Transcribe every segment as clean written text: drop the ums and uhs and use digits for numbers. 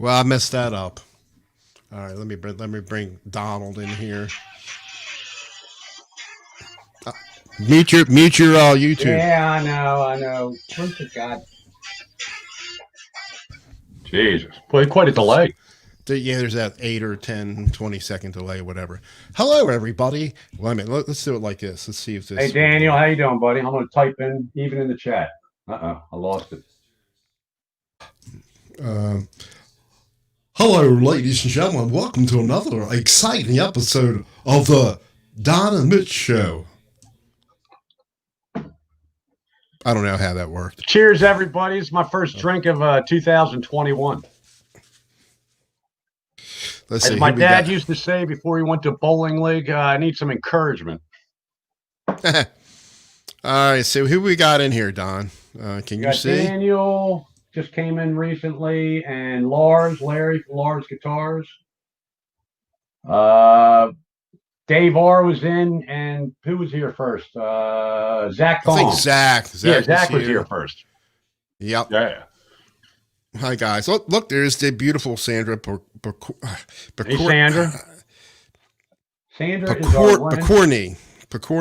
Well, I messed that up. All right, let me bring Donald in here. Uh, mute your YouTube. Yeah, I know, I know. Look at God. Jesus, quite a This, delay. yeah, there's that 8 or 10, 20-second delay, whatever. Hello, everybody. Well, I mean, let's do it like this. Let's see if Hey, this will Daniel, work. how you doing, buddy? I'm gonna type in even in the chat. I lost it. Uh, Hello, ladies and gentlemen. Welcome to another exciting episode of the Don and Mitch Show. I don't know how that worked. Cheers, everybody! It's my first drink of 2021. Let's As see. my Who we dad got? used to say before he went to bowling league, I need some encouragement. All right. So who we got in here, Don? Can You you got see? Daniel just came in recently, and Larry from Lars Guitars. Dave R was in, and who was here first? Zach I think Thom. Zach. Yeah, Zach Zach was here first. Yep. Yeah. Hi guys. Look, there's the beautiful Sandra. Hey, Sandra. Sandra is our woman. Picorni.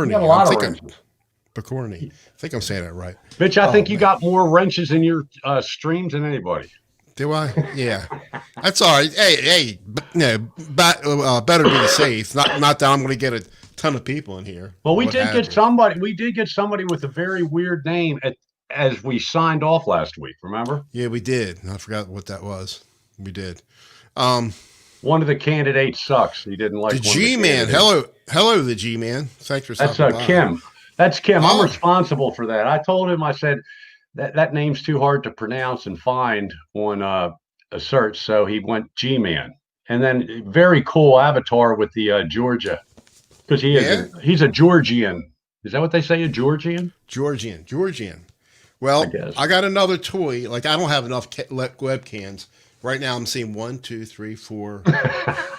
You got a lot I'm of thinking wrenches. Picorni. I think I'm saying that right. Bitch, I think you got more wrenches in your streams than anybody. Do I? Yeah. That's all right. Hey, better be safe. Not that I'm going to get a ton of people in here. Well, we did get somebody. We did get somebody with a very weird name as we signed off last week. Remember? Yeah, we did. I forgot what that was. We did. One of the candidates sucks. He didn't like the G-Man. Hello, the G-Man. Thanks for stopping by. That's Kim. That's Kim. Oh. I'm responsible for that. I told him. I said that name's too hard to pronounce and find on a search, so he went G-Man. And then very cool avatar with the Georgia, because he's a Georgian. Is that what they say? A Georgian? Georgian. Well, I got another toy. Like, I don't have enough webcams. Right now, I'm seeing 1, 2, 3, 4,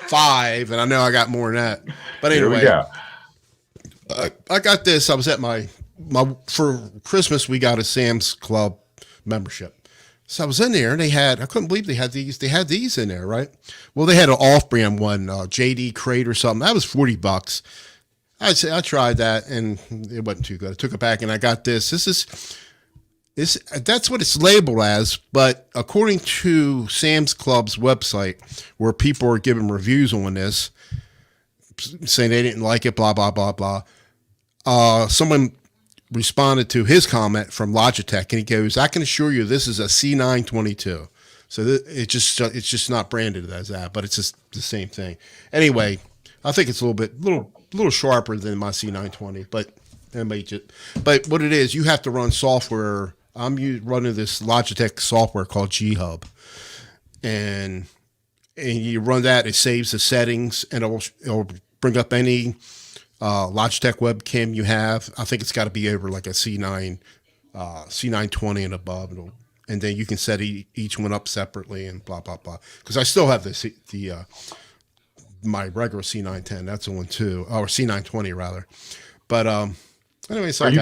5, and I know I got more than that. But anyway, I got this. I was at my for Christmas. We got a Sam's Club membership. So I was in there, and I couldn't believe they had these. They had these in there, right? Well, they had an off-brand one, JD Crate or something. That was $40. I tried that, and it wasn't too good. I took it back, and I got this. That's what it's labeled as, but according to Sam's Club's website, where people are giving reviews on this, saying they didn't like it, blah, blah, blah, blah. Someone responded to his comment from Logitech, and he goes, "I can assure you this is a C922." So it's just not branded as that, but it's just the same thing. Anyway, I think it's a little sharper than my C920, but what it is, you have to run software. I'm running this Logitech software called G-Hub, and you run that. It saves the settings, and it'll bring up any Logitech webcam you have. I think it's got to be over like a C920 and above, and then you can set each one up separately and blah blah blah. Because I still have my regular C910. That's the one too, or C920 rather. But anyway, so are you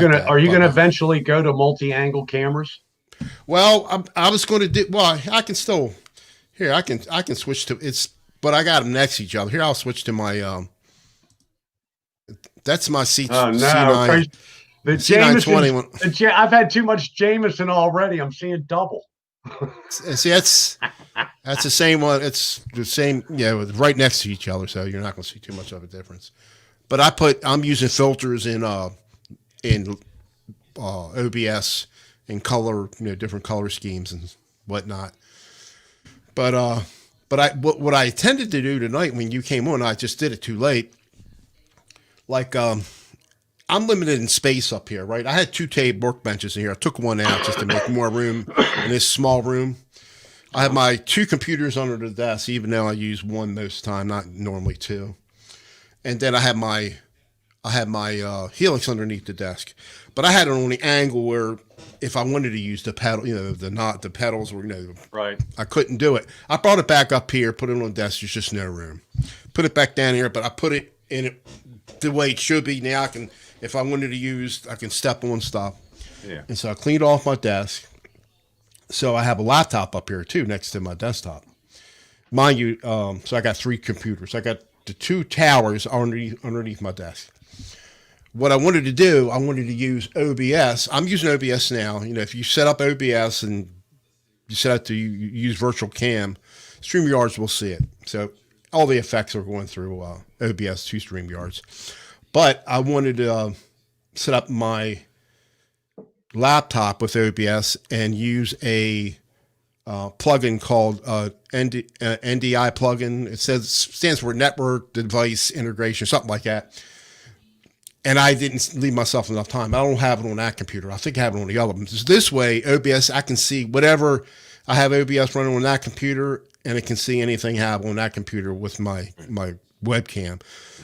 gonna eventually go to multi-angle cameras? Well, I was going to do. Well, I can still. Here, I can switch to it's, but I got them next to each other. Here, I'll switch to my. That's my C. Oh no! C9, the Jameson. I've had too much Jameson already. I'm seeing double. See, that's the same one. It's the same. Yeah, right next to each other, so you're not going to see too much of a difference. But I'm using filters in OBS and color, different color schemes and whatnot. But what I intended to do tonight when you came on, I just did it too late. Like I'm limited in space up here, right? I had 2 table workbenches in here. I took one out just to make more room in this small room. I have my 2 computers under the desk, even though I use one most of the time, not normally 2. And then I have my Helix underneath the desk, but I had it on the angle where if I wanted to use the pedal, the pedals were, right. I couldn't do it. I brought it back up here, put it on the desk. There's just no room. Put it back down here, but I put it in it the way it should be. Now I can, if I wanted to use, I can step on stuff. Yeah. And so I cleaned off my desk. So I have a laptop up here too, next to my desktop. mind you, so I got 3 computers. I got the 2 towers underneath my desk. What I wanted to do, I wanted to use OBS. I'm using OBS now. You know, if you set up OBS and you set out to use virtual cam, StreamYards will see it. So all the effects are going through OBS to StreamYards. But I wanted to set up my laptop with OBS and use a plugin called NDI plugin. It stands for Network Device Integration, something like that. And I didn't leave myself enough time. I don't have it on that computer. I think I have it on the other one. This way, OBS, I can see whatever I have OBS running on that computer, and it can see anything I have on that computer with my webcam.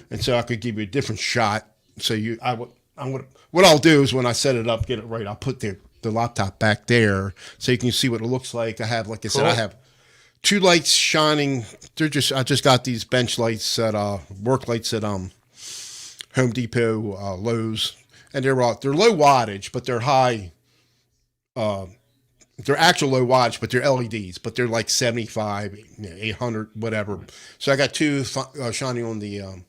And so I could give you a different shot. So what I'll do is when I set it up, get it right, I'll put the laptop back there so you can see what it looks like. I have, like I said, I have 2 lights shining. I just got these bench lights at work lights at Home Depot, Lowe's, and they're low wattage, but they're high. They're actual low wattage, but they're LEDs, but they're like 75, 800, whatever. So I got 2 shining on the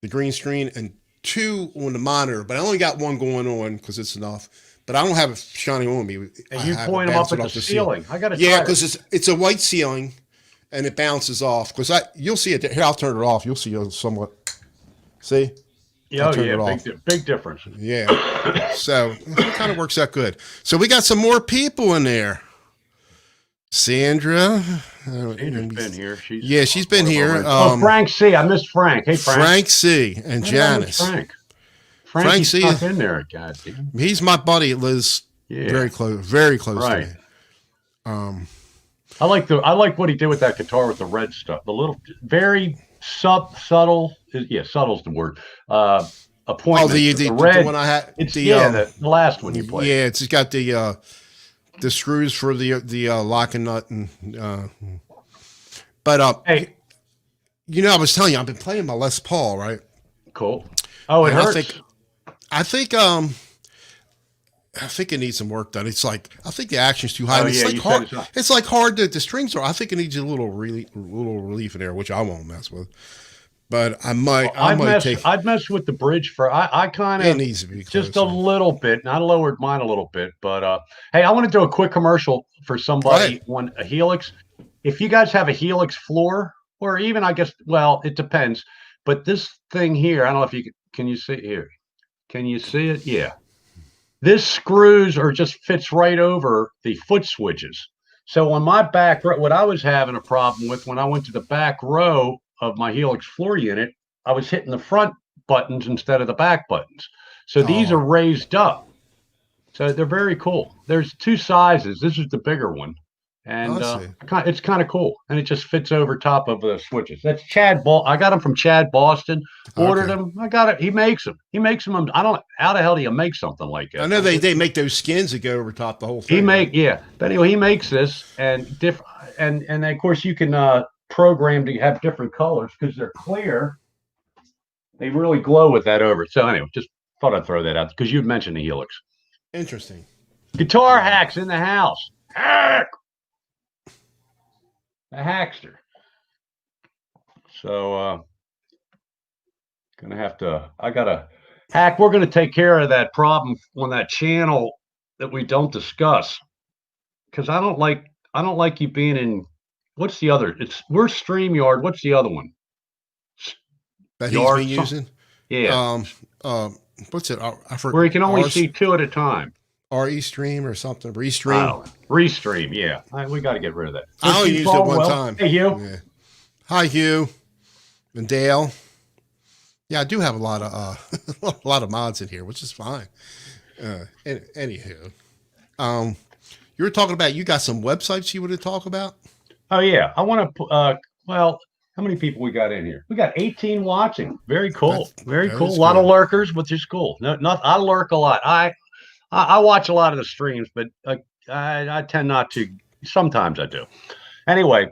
green screen and 2 on the monitor, but I only got 1 going on because it's enough. But I don't have it shining on me. And you point them up at the ceiling. I got to yeah, because it's a white ceiling, and it bounces off. Because you'll see it. Here, I'll turn it off. You'll see it somewhat. See? Yeah, big difference. Yeah. So it kind of works out good. So we got some more people in there. Sandra. Sandra's been here. She's been here. Frank C. I missed Frank. Hey, Frank. Frank C. and Janice. Frank C. stuck in there, goddamn. He's my buddy. Liz. Yeah. Very close to me. I like what he did with that guitar with the red stuff. The little, very subtle. Yeah, subtle's the word. Appointment. Oh, the red. The one I had. It's the last one you played. Yeah, it's got the screws for the lock and nut and. But hey, you know, I was telling you, I've been playing my Les Paul, right? Cool. Oh, it hurts. I think it needs some work done. It's like I think the action's too high. Oh, it's yeah, like hard. It's like hard that the strings are. I think it needs a little relief in there, which I won't mess with. But I might. I'd mess with the bridge for. I kind of. It needs to be closer. Just a little bit. And I lowered mine a little bit, but hey, I want to do a quick commercial for somebody on a Helix. If you guys have a Helix floor, or even I guess, well, it depends. But this thing here, I don't know if you can you see it here. Can you see it? Yeah. This screws or just fits right over the foot switches. So on my back, what I was having a problem with when I went to the back row of my Helix floor unit, I was hitting the front buttons instead of the back buttons. So these are raised up. So they're very cool. There's 2 sizes. This is the bigger one. And it's kind of cool. And it just fits over top of the switches. That's Chad I got them from Chad Boston. Ordered them. I got it. He makes them. I don't. How the hell do you make something like that? I know they make those skins that go over top the whole thing. But anyway, he makes this and and of course you can program to have different colors because they're clear. They really glow with that over. So anyway, just thought I'd throw that out because you'd mentioned the Helix. Interesting. Guitar hacks in the house. Hack. A hackster. So I gotta hack. We're gonna take care of that problem on that channel that we don't discuss. Because I don't like you being in what's the other? We're StreamYard. What's the other one? That he's been using? Yeah. What's it? I forgot. Where you can only see 2 at a time. Restream or something. Restream. Restream, yeah. We got to get rid of that. I only used it one time. Hey, Hugh. Yeah. Hi, Hugh. And Dale. Yeah, I do have a lot of mods in here, which is fine. Anywho, you were talking about you got some websites you want to talk about? Oh yeah, I want to. Well, how many people we got in here? We got 18 watching. Very cool. Very cool. A lot of lurkers, which is cool. I lurk a lot. I watch a lot of the streams, but I tend not to. Sometimes I do. Anyway,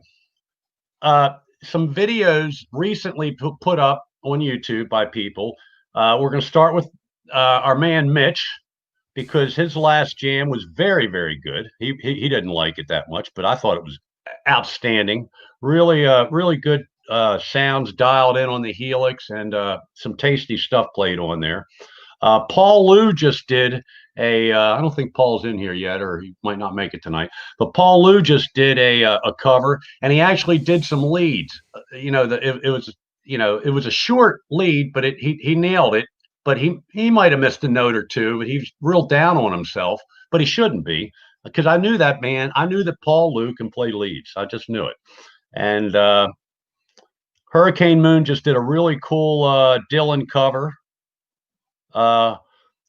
some videos recently put up on YouTube by people. We're going to start with our man Mitch because his last jam was very, very good. He didn't like it that much, but I thought it was outstanding. Really good sounds dialed in on the Helix, and some tasty stuff played on there. Paul Liu just did I don't think Paul's in here yet, or he might not make it tonight. But Paul Liu just did a cover, and he actually did some leads. It was it was a short lead, but he nailed it. But he might have missed a note or two. But he's real down on himself. But he shouldn't be, because I knew that man. I knew that Paul Liu can play leads. I just knew it. And Hurricane Moon just did a really cool Dylan cover.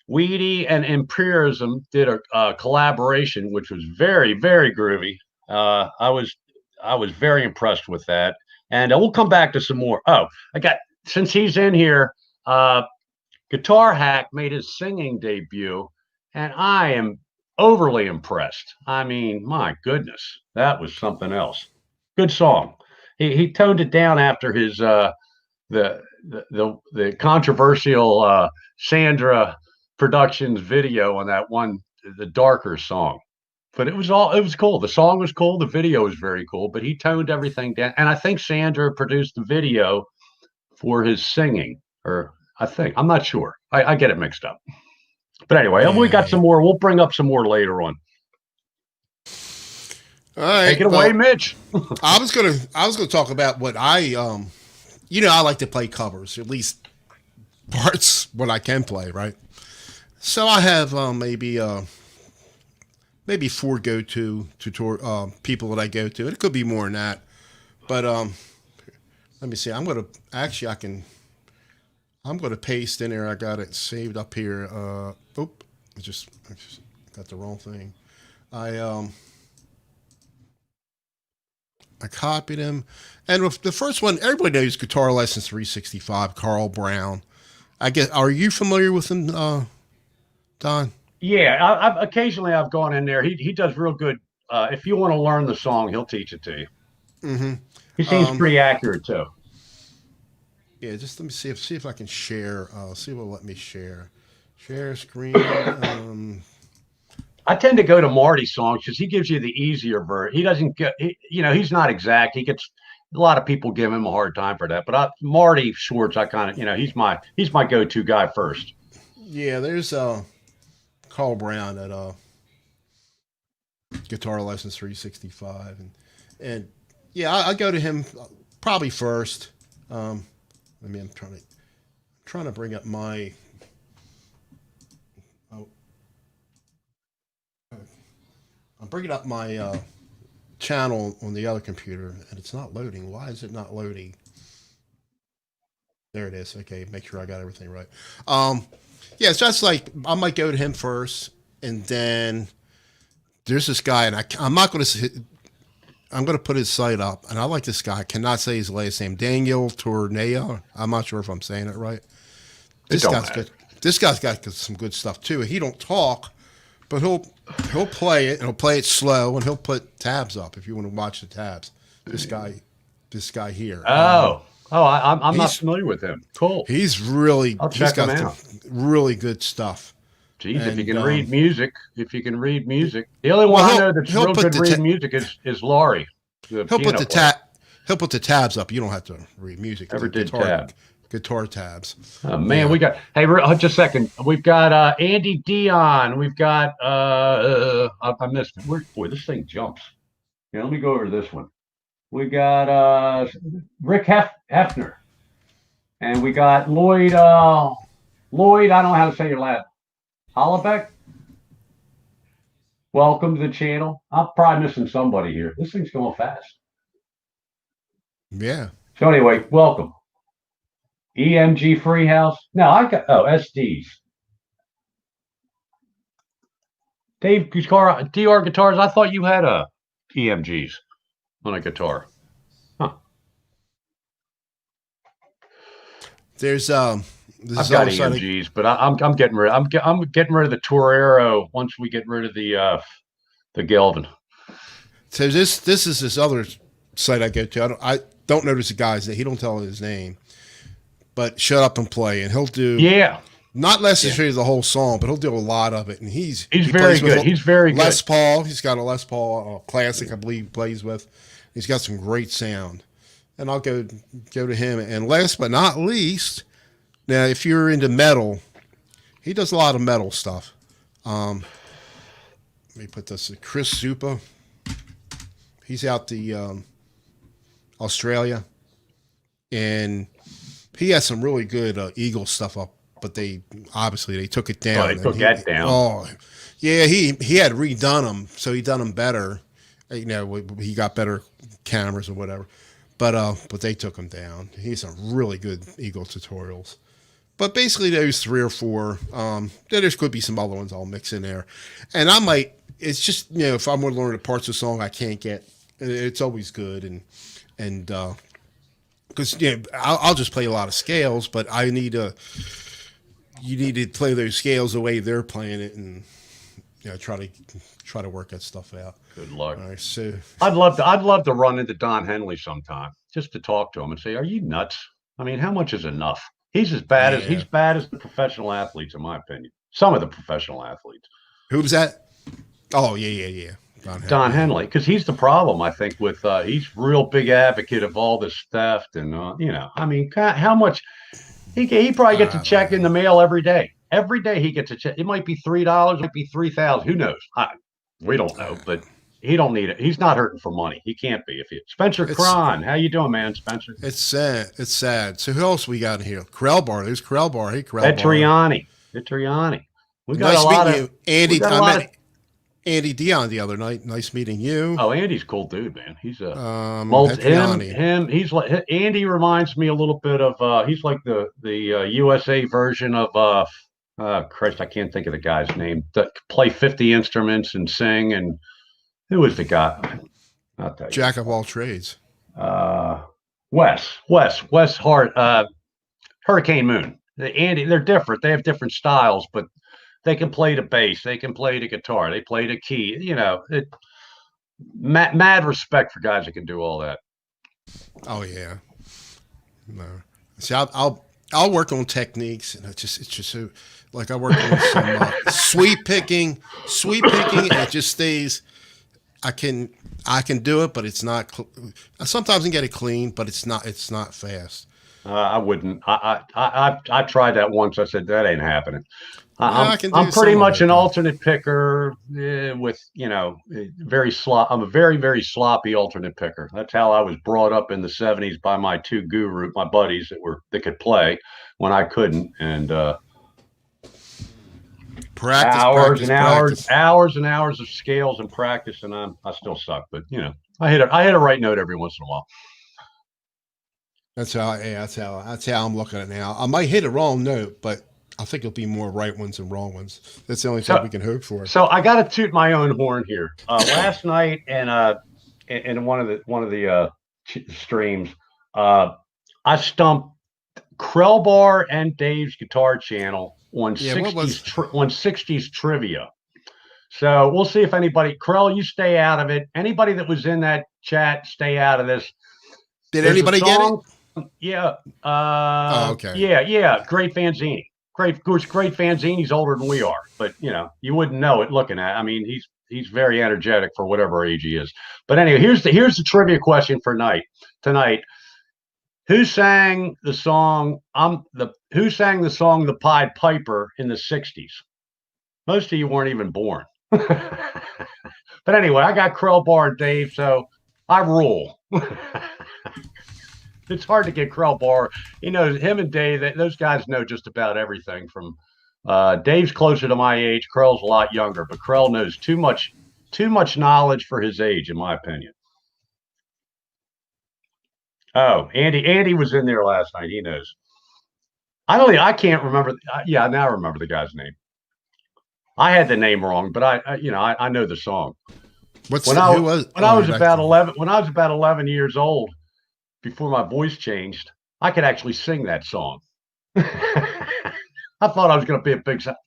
Weedy and Imperialism did a collaboration, which was very, very groovy. I was very impressed with that, and we'll come back to some more. Oh, since he's in here, Guitar Hack made his singing debut, and I am overly impressed. I mean, my goodness, that was something else. Good song. He toned it down after his the controversial Sandra Productions video on that one, the darker song. But it was cool. The song was cool. The video was very cool, but he toned everything down. And I think Sandra produced the video for his singing, or I'm not sure. I get it mixed up. But anyway, we got some more. We'll bring up some more later on. All right, take it away, Mitch. I was gonna talk about what I like to play covers, at least parts what I can play, right? So I have maybe 4 go-to people that I go to. It could be more than that, but let me see. I'm gonna paste in there. I got it saved up here. I just got the wrong thing. I copied him, and with the first one, everybody knows Guitar Lessons 365, Carl Brown. I guess, are you familiar with him, Don? Yeah, I've occasionally gone in there. He does real good. If you want to learn the song, he'll teach it to you. Mm-hmm. He seems pretty accurate too. Yeah, just let me see if I can share. See if it'll let me share. Share screen. I tend to go to Marty's songs because he gives you the easier version. He doesn't get, he's not exact. He gets, a lot of people give him a hard time for that. But Marty Schwartz, I kind of, he's my go-to guy first. Yeah, there's Carl Brown at Guitar Lessons 365, and yeah, I go to him probably first. I'm trying to bring up my. I'm bringing up my channel on the other computer, and it's not loading. Why is it not loading? There it is. Okay, make sure I got everything right. Yeah, it's just like I might go to him first, and then there's this guy, and I'm not going to. I'm going to put his site up, and I like this guy. I cannot say his last name. Daniel Tornea. I'm not sure if I'm saying it right. This guy's good. This guy's got some good stuff too. He don't talk, but he'll play it, and he'll play it slow, and he'll put tabs up if you want to watch the tabs. This guy here. I'm not familiar with him. Cool. He's really. I'll check him out. Really good stuff. Geez, if you can read music, the only one I know that's real good reading music is Laurie. He'll put the tabs up. You don't have to read music. Never did guitar tabs. Oh man, we got. Hey, just a second. We've got Andy Dion. We've got. I missed it. Boy, this thing jumps. Yeah, let me go over this one. We got Rick Hefner, and we got Lloyd. Lloyd, I don't know how to say your last. Hollebeck. Welcome to the channel. I'm probably missing somebody here. This thing's going fast. Yeah. So anyway, welcome. EMG Freehouse. No, SDs. Dave Guitar, DR Guitars. I thought you had EMGs on a guitar. Huh. There's I've got EMGs, but I'm getting rid. I'm getting rid of the Torero once we get rid of the Gelvin. So this is this other site I go to. I don't notice the guy's name. He don't tell his name, but Shut Up and Play, and he'll do not necessarily the whole song, but he'll do a lot of it. And he very good. He's very good. Les Paul. He's got a Les Paul classic, I believe, he plays with. He's got some great sound, and I'll go to him. And last but not least, now if you're into metal, he does a lot of metal stuff. Let me put this. Chris Zupa. He's out the Australia, and he has some really good Eagle stuff up. But they obviously they took it down. Oh, they took that down. Oh, yeah. He had redone them, so he done them better. You know, he got better cameras or whatever. But they took him down. He's some really good Eagle tutorials. But basically, those three or four. There could be some other ones I'll mix in there, and I might. It's just if I'm going to learn the parts of the song I can't get, it's always good and because I'll just play a lot of scales, but I need to. You need to play those scales the way they're playing it, and try to work that stuff out. Good luck. All right, so I'd love to run into Don Henley sometime just to talk to him and say, "Are you nuts? I mean, how much is enough?" He's as bad as the professional athletes, in my opinion. Some of the professional athletes. Who was that? Oh yeah. Don Henley, because he's the problem, I think. With he's real big advocate of all this theft, and I mean, how much he probably gets a check in the mail every day. Every day he gets a check. It might be $3, it might be $3,000. Who knows? We don't know, but he don't need it. He's not hurting for money. He can't be. Spencer Cron, how you doing, man, Spencer? It's sad. It's sad. So who else we got in here? Krellbar. There's Krellbar. Hey, Krellbar. Vitriani. We got nice a lot meeting of you, Andy. I met Andy Dion the other night. Nice meeting you. Oh, Andy's a cool dude, man. He's a Vitriani. He's like Andy reminds me a little bit of he's like the USA version of Christ, I can't think of the guy's name that play 50 instruments and sing. And who was the guy? I'll tell you. Jack of all trades. Wes Hart, Hurricane Moon. Andy, they're different. They have different styles, but they can play the bass. They can play the guitar. They play the key. Mad respect for guys that can do all that. Oh yeah. No. See, I'll work on techniques, and it's just so, like I work on some sweep picking, and it just stays. I can do it, but it's not. Sometimes I can get it clean, but it's not fast. I wouldn't. I tried that once. I said that ain't happening. I'm pretty much an alternate picker with very slop. I'm a very, very sloppy alternate picker. That's how I was brought up in the '70s by my two my buddies that could play when I couldn't, and practice, hours and hours of scales and practice, and I still suck. But I hit a right note every once in a while. That's how I'm looking at it now. I might hit a wrong note, but I think it'll be more right ones than wrong ones. That's the only thing we can hope for. So I got to toot my own horn here. Last night and in one of the streams, I stumped Krellbar and Dave's Guitar Channel on 60s trivia. So we'll see if anybody. Krell, you stay out of it. Anybody that was in that chat, stay out of this. Did anybody get it? Yeah. Okay. Yeah. Great Fanzini. Great Fanzini's older than we are, but you wouldn't know it looking at. I mean, he's very energetic for whatever age he is. But anyway, here's the trivia question for tonight. Who sang the song? Who sang the song "The Pied Piper" in the '60s? Most of you weren't even born. But anyway, I got Krellbar and Dave, so I rule. It's hard to get Krellbar. Him and Dave, those guys know just about everything. From Dave's closer to my age, Krell's a lot younger, but Krell knows too much knowledge for his age, in my opinion. Oh, Andy was in there last night. He knows. I can't remember. Yeah, now I remember the guy's name. I had the name wrong, but I know the song. When I was about 11 years old, before my voice changed, I could actually sing that song. I thought I was going to be a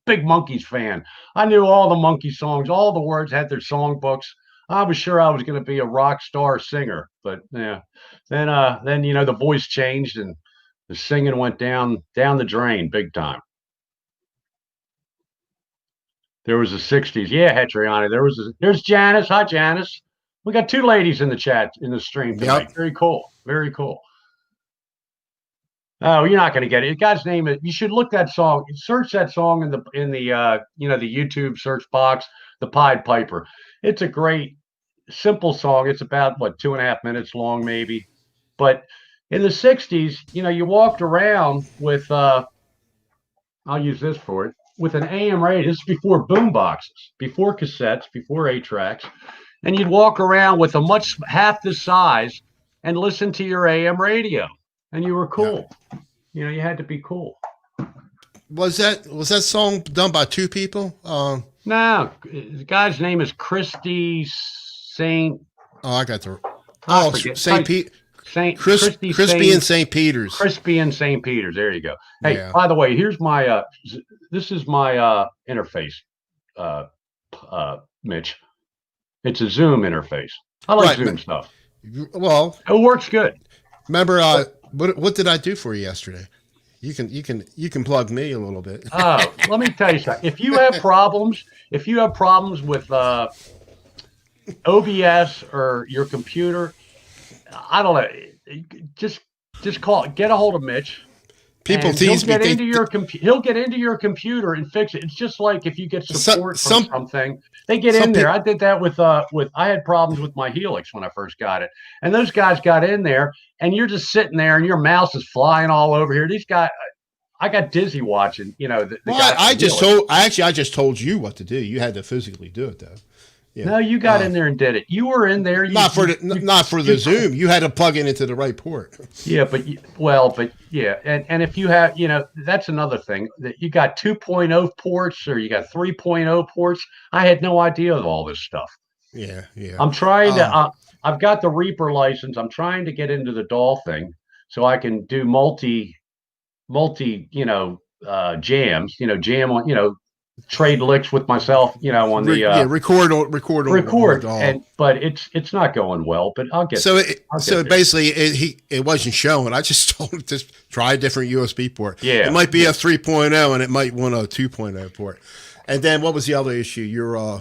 big Monkees fan. I knew all the Monkees songs. All the words had their song books. I was sure I was going to be a rock star singer, but yeah. Then the voice changed and the singing went down the drain big time. There was the '60s. Yeah, Hetriani. There's Janice. Hi, Janice. We got 2 ladies in the chat in the stream tonight. Yep. Very cool. Very cool. Oh, you're not going to get it. The guy's name is. You should look that song. Search that song in the the YouTube search box. The Pied Piper. It's a great, simple song. It's about 2.5 minutes long, maybe. But in the '60s, you walked around with. I'll use this for it, with an AM radio. This is before boom boxes, before cassettes, before 8-tracks, and you'd walk around with half the size and listen to your AM radio. And you were cool. Yeah. You had to be cool. Was that song done by 2 people? No, the guy's name is Christy Saint. Oh, I got the. Oh, St. Pete. Crispy and St. Peter's. Crispy and St. Peter's. There you go. Hey, yeah. By the way, here's my. This is my interface, Mitch. It's a Zoom interface. I like Zoom stuff. Well, it works good. Remember, what did I do for you yesterday? You can plug me a little bit. Oh, let me tell you something. If you have problems with OBS or your computer, I don't know. Just get a hold of Mitch. People tease me. He'll get into your computer and fix it. It's just like if you get support from something, they get in there. I did that with I had problems with my Helix when I first got it, and those guys got in there, and you're just sitting there, and your mouse is flying all over here. These guys, I got dizzy watching. I just told you what to do. You had to physically do it though. Yeah. No, you got in there and did it. You were in there. Not for the Zoom. You had to plug it into the right port. Yeah, but yeah, and if you have, that's another thing that you got 2.0 ports or you got 3.0 ports. I had no idea of all this stuff. Yeah. I'm trying to. I've got the Reaper license. I'm trying to get into the DAW thing so I can do multi, jams. Jam on, trade licks with myself, on the record, but it's not going well. But I'll get basically it wasn't showing. I just told him to try a different USB port. Yeah, it might be a 3.0 and it might want a 2.0 port. And then what was the other issue? Your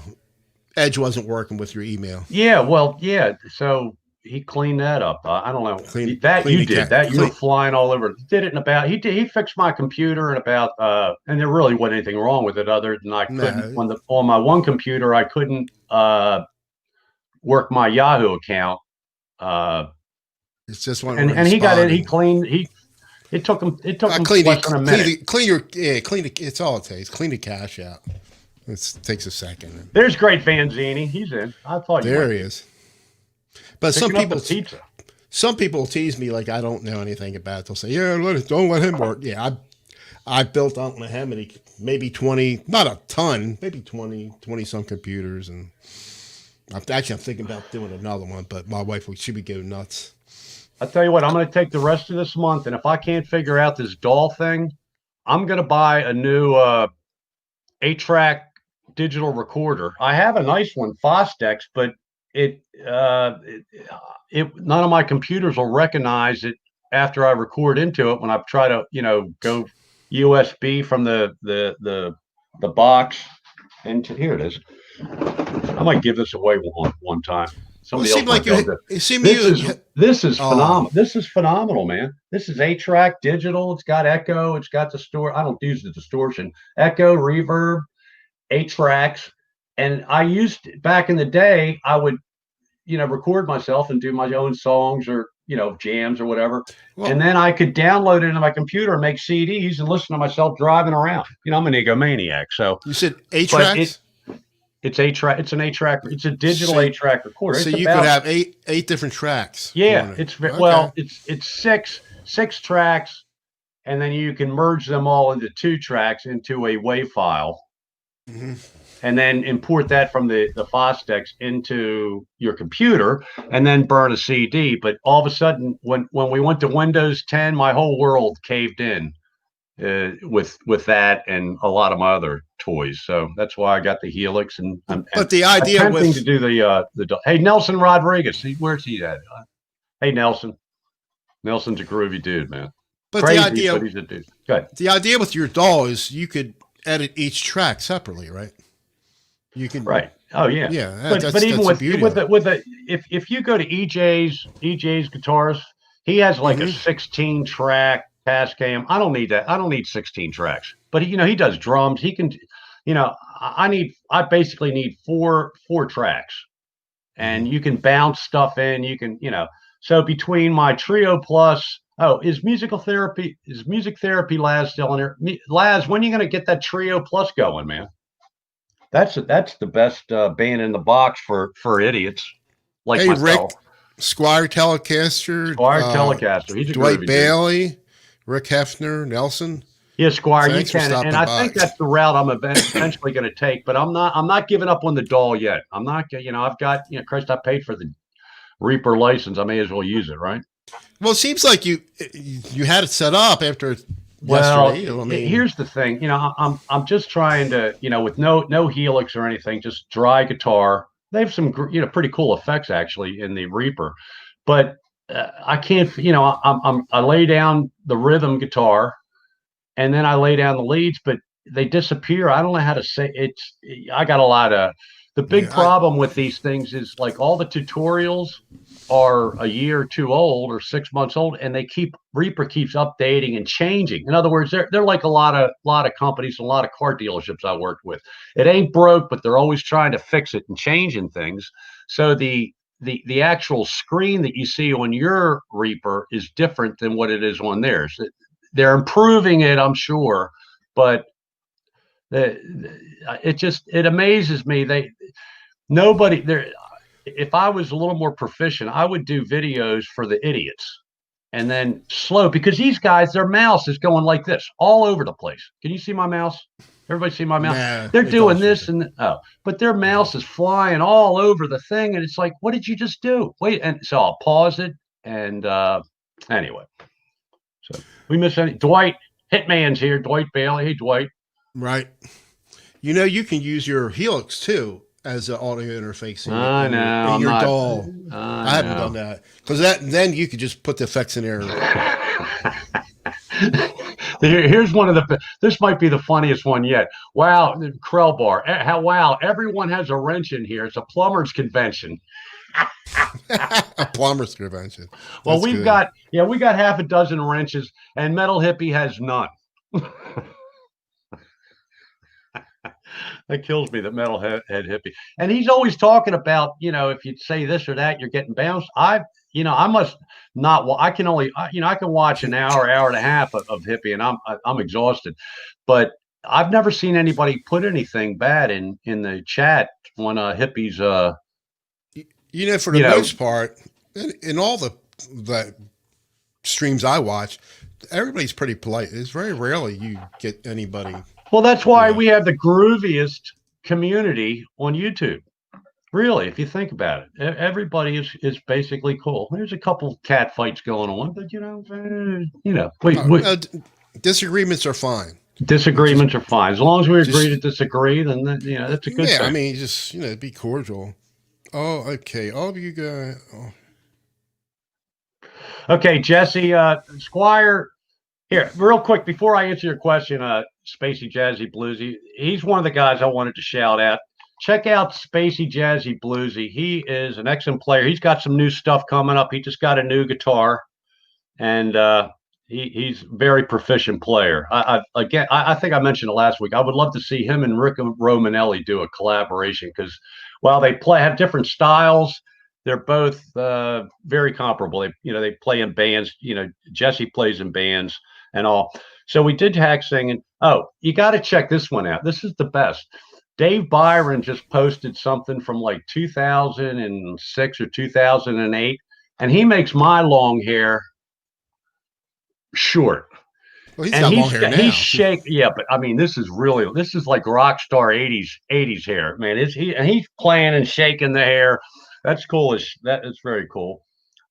Edge wasn't working with your email. Yeah, well, yeah. So he cleaned that up. I don't know you were flying all over. Did it in about. He fixed my computer in about. And there really wasn't anything wrong with it other than I couldn't on my one computer I couldn't work my Yahoo account. It's just one. And he got it. He cleaned. It took him less than a minute. Clean it. It's all it takes. Clean the cache out. It takes a second. There's great Vanzini. He's in. I thought there he is. But some people tease me like I don't know anything about it. They'll say, "Yeah, don't let him work." Yeah, I built on him, and maybe 20, not a ton, maybe 20 some computers, and I'm thinking about doing another one. But my wife should be going nuts. I'll tell you what, I'm going to take the rest of this month, and if I can't figure out this DAW thing, I'm going to buy a new 8-track digital recorder. I have a nice one, Fostex, but none of my computers will recognize it after I record into it when I try to go USB from the box into here. It is. I might give this away one time. Somebody else might go. This is phenomenal. This is phenomenal, man. This is 8-track digital. It's got echo. It's got I don't use the distortion. Echo, reverb, 8 tracks. And I used back in the day, I would, record myself and do my own songs or, jams or whatever. Well, and then I could download it into my computer and make CDs and listen to myself driving around. I'm an egomaniac. So you said 8 tracks? It's 8-track. It's an 8-track. It's a digital 8-track recorder. So you could have eight different tracks. Yeah. It's six tracks, and then you can merge them all into 2 tracks into a WAV file. Mm-hmm. And then import that from the Fostex into your computer and then burn a CD. But all of a sudden, when we went to Windows 10, my whole world caved in with that and a lot of my other toys. So that's why I got the Helix. But the idea was to do the hey, Nelson Rodriguez, where's he at? Hey, Nelson. Nelson's a groovy dude, man. But crazy, the idea, but he's a dude. Go ahead. The idea with your DAW is you could edit each track separately, right? You can right. Oh yeah. Yeah, But even that's the beauty of it. with the if you go to EJ's guitars, he has like a Hmm. 16 track Tascam. I don't need that. I don't need 16 tracks. But he does drums. He can, I basically need four tracks, Hmm. and you can bounce stuff in. You can, so between my Trio Plus. Oh, is music therapy Laz still in there? Laz, when are you going to get that Trio Plus going, man? That's the best band in the box for idiots like Hey, myself. Rick, Squire Telecaster, Squire Telecaster, he's a Dwight groovy dude. Bailey, Rick Hefner, Nelson. Yeah, Squire, you Thanks for can, and stopping I by. think that's the route I'm eventually going to take. But I'm not giving up on the doll yet. I'm not, I've got, Christ, I paid for the Reaper license. I may as well use it, right? Well, it seems like you had it set up after Well, yesterday. I mean, here's the thing. I'm just trying to, with no helix or anything, just dry guitar. They have some, pretty cool effects actually in the Reaper, but I can't. I lay down the rhythm guitar, and then I lay down the leads, but they disappear. I don't know how to say it's. I got a lot of. The big yeah, I problem with these things is like all the tutorials are a year or two old or 6 months old, and Reaper keeps updating and changing. In other words, they're like a lot of companies, a lot of car dealerships I worked with. It ain't broke, but they're always trying to fix it and changing things. So the actual screen that you see on your Reaper is different than what it is on theirs. They're improving it, I'm sure, but it amazes me. Nobody there. If I was a little more proficient, I would do videos for the idiots and then slow, because these guys, their mouse is going like this all over the place. Can you see my mouse? Everybody see my mouse? nah, They're it doing goes. this but their mouse is flying all over the thing, and it's like, what did you just do? Wait, and so I'll pause it, and anyway. So we miss any Dwight Hitman's here. Dwight Bailey. Hey, Dwight. Right. You can use your Helix too as an audio interface I know. in I'm your not. DAW. I I haven't done know. that because then you could just put the effects in there. Here's one of the. This might be the funniest one yet. Wow, Krell bar. How wow! Everyone has a wrench in here. It's a plumbers convention. A plumber's convention. Well, That's good. we got half a dozen wrenches, and Metal Hippie has none. That kills me, that metalhead hippie. And he's always talking about, if you say this or that, you're getting bounced. I must not. I can only, I can watch an hour and a half of hippie, and I'm exhausted. But I've never seen anybody put anything bad in the chat when hippies, For the you know. most part, in all the streams I watch, everybody's pretty polite. It's very rarely you get anybody. Well, that's You why know, we have the grooviest community on YouTube. Really, if you think about it, everybody is basically cool. There's a couple cat fights going on, but we disagreements are fine. Just disagreements are fine as long as we agree to just disagree. Then that's a good yeah. I thing. mean, just be cordial. Oh, okay. All of you guys. Oh. Okay, Jesse Squire. Here, real quick before I answer your question, Spacey Jazzy Bluesy. He's one of the guys I wanted to shout out. Check out Spacey Jazzy Bluesy. He is an excellent player. He's got some new stuff coming up. He just got a new guitar, and he's a very proficient player. I think I mentioned it last week. I would love to see him and Rick Romanelli do a collaboration, because while they have different styles, they're both very comparable. They play in bands. Jesse plays in bands and all. So we did hack singing. Oh, you got to check this one out. This is the best. Dave Byron just posted something from like 2006 or 2008, and he makes my long hair short. Well, he's And got long hair he's now. shake. Yeah, but I mean, this is like rock star 80s hair, man. He's playing and shaking the hair. That's cool. It's very cool.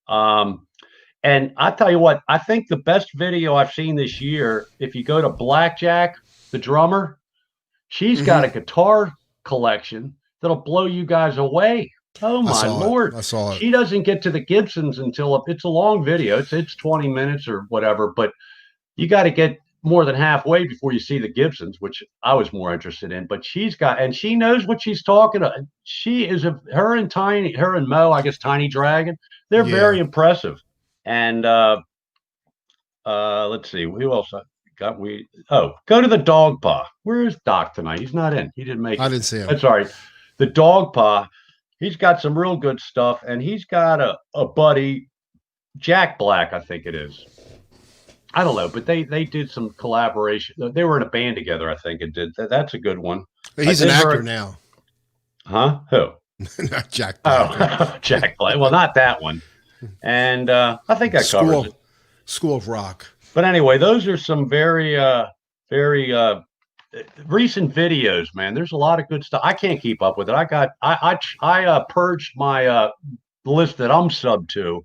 And I tell you what, I think the best video I've seen this year, if you go to Blackjack, the drummer, she's got a Hmm. guitar collection that'll blow you guys away. Oh I my saw it. Lord. I saw it. She doesn't get to the Gibsons until it's a long video. It's 20 minutes or whatever, but you got to get more than halfway before you see the Gibsons, which I was more interested in. But she knows what she's talking about. Her and Mo, I guess Tiny Dragon, they're Yeah. very impressive. And let's see, who else I got? Go to the Dog Paw. Where is Doc tonight? He's not in. He didn't make I it. didn't see him. That's all right. The Dog Paw. He's got some real good stuff, and he's got a buddy, Jack Black, I think it is. I don't know, but they did some collaboration. They were in a band together, I think, and did that's a good one. He's an actor now. Huh? Who? Not Jack Black. Oh, Jack Black. Well, not that one. And I think that covers it. School of Rock. But anyway, those are some very recent videos, man. There's a lot of good stuff. I can't keep up with it. I purged my list that I'm sub to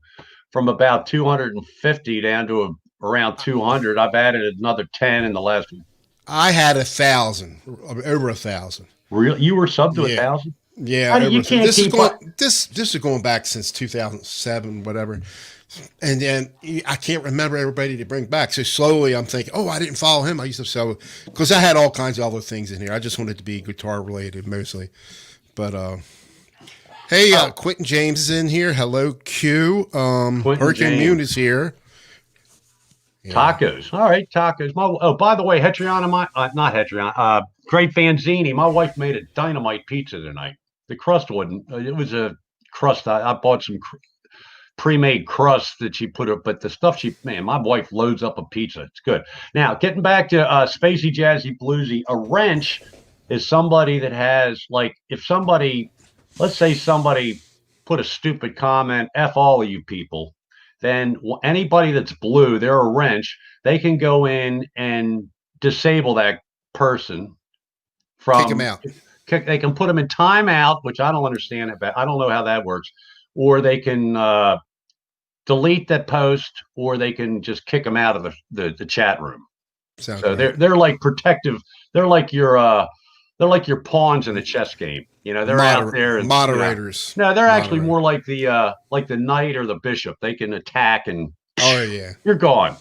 from about 250 down to around 200. I've added another 10 in the last week. I had 1,000, over 1,000. Really? You were sub to 1,000? Yeah, you can't this keep this is going back since 2007, whatever. And then I can't remember everybody to bring back. So slowly I'm thinking, oh, I didn't follow him. I used to sell because I had all kinds of other things in here. I just wanted to be guitar related mostly. But hey, Quentin James is in here. Hello, Q. Hurricane Moon is here. Yeah. Tacos. All right, tacos. By the way, not Hetriana, Great Vanzini. My wife made a dynamite pizza tonight. The crust wasn't. It was a crust. I bought some pre-made crust that she put up, but the stuff my wife loads up a pizza. It's good. Now, getting back to spacey, jazzy, bluesy, a wrench is somebody that has, like, let's say somebody put a stupid comment, F all of you people, then anybody that's blue, they're a wrench. They can go in and disable that person from kick him out. They can put them in timeout, which I don't understand about. I don't know how that works. Or they can delete that post, or they can just kick them out of the chat room. So they're like protective. They're like your pawns in a chess game. You know, they're out there and moderators. No, they're actually more like the knight or the bishop. They can attack and you're gone.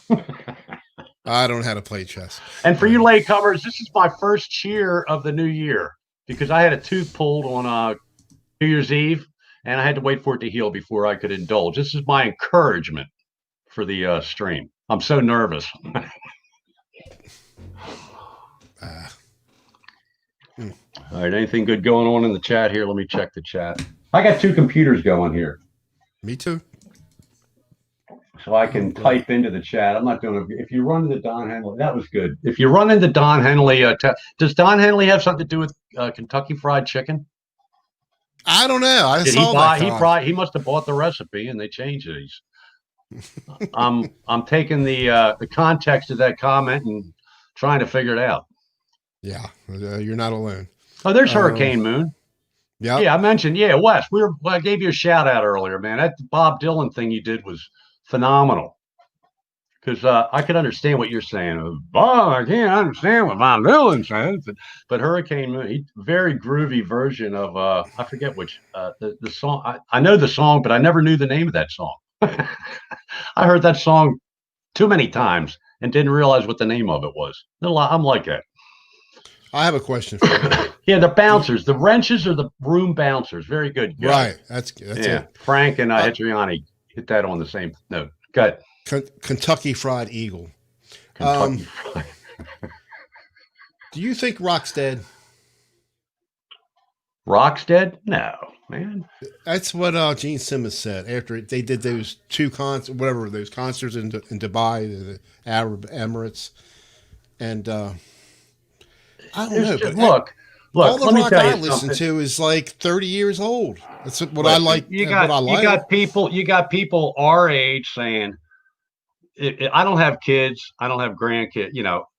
I don't know how to play chess. And for you latecomers, this is my first cheer of the new year because I had a tooth pulled on New Year's Eve, and I had to wait for it to heal before I could indulge. This is my encouragement for the stream. I'm so nervous. All right, anything good going on in the chat here? Let me check the chat. I got two computers going here. Me too. So I can type into the chat. I'm not doing it. If you run into Don Henley, that was good. If you run into Don Henley, does Don Henley have something to do with Kentucky Fried Chicken? I don't know. He must have bought the recipe and they changed it. I'm taking the context of that comment and trying to figure it out. Yeah, you're not alone. Oh, there's Hurricane Moon. Yeah, I mentioned. Yeah, Wes. I gave you a shout out earlier, man. That Bob Dylan thing you did was phenomenal. Because I could understand what you're saying. Bob, I can't understand what Bob Dylan says. But Hurricane Moon, very groovy version of I forget which the song. I know the song, but I never knew the name of that song. I heard that song too many times and didn't realize what the name of it was. I'm like that. I have a question for you. Yeah, the bouncers, the wrenches are the room bouncers. Very good. Right. That's it. Frank and Hetriani hit that on the same note. Good. Kentucky Fried Eagle. Kentucky Fried. Do you think Rock's dead? Rock's dead? No, man. That's what Gene Simmons said after they did those concerts in Dubai, the Arab Emirates, and I don't know. But look. All the rock I listen to is like 30 years old. That's what I like. You got people our age saying, I don't have kids, I don't have grandkids,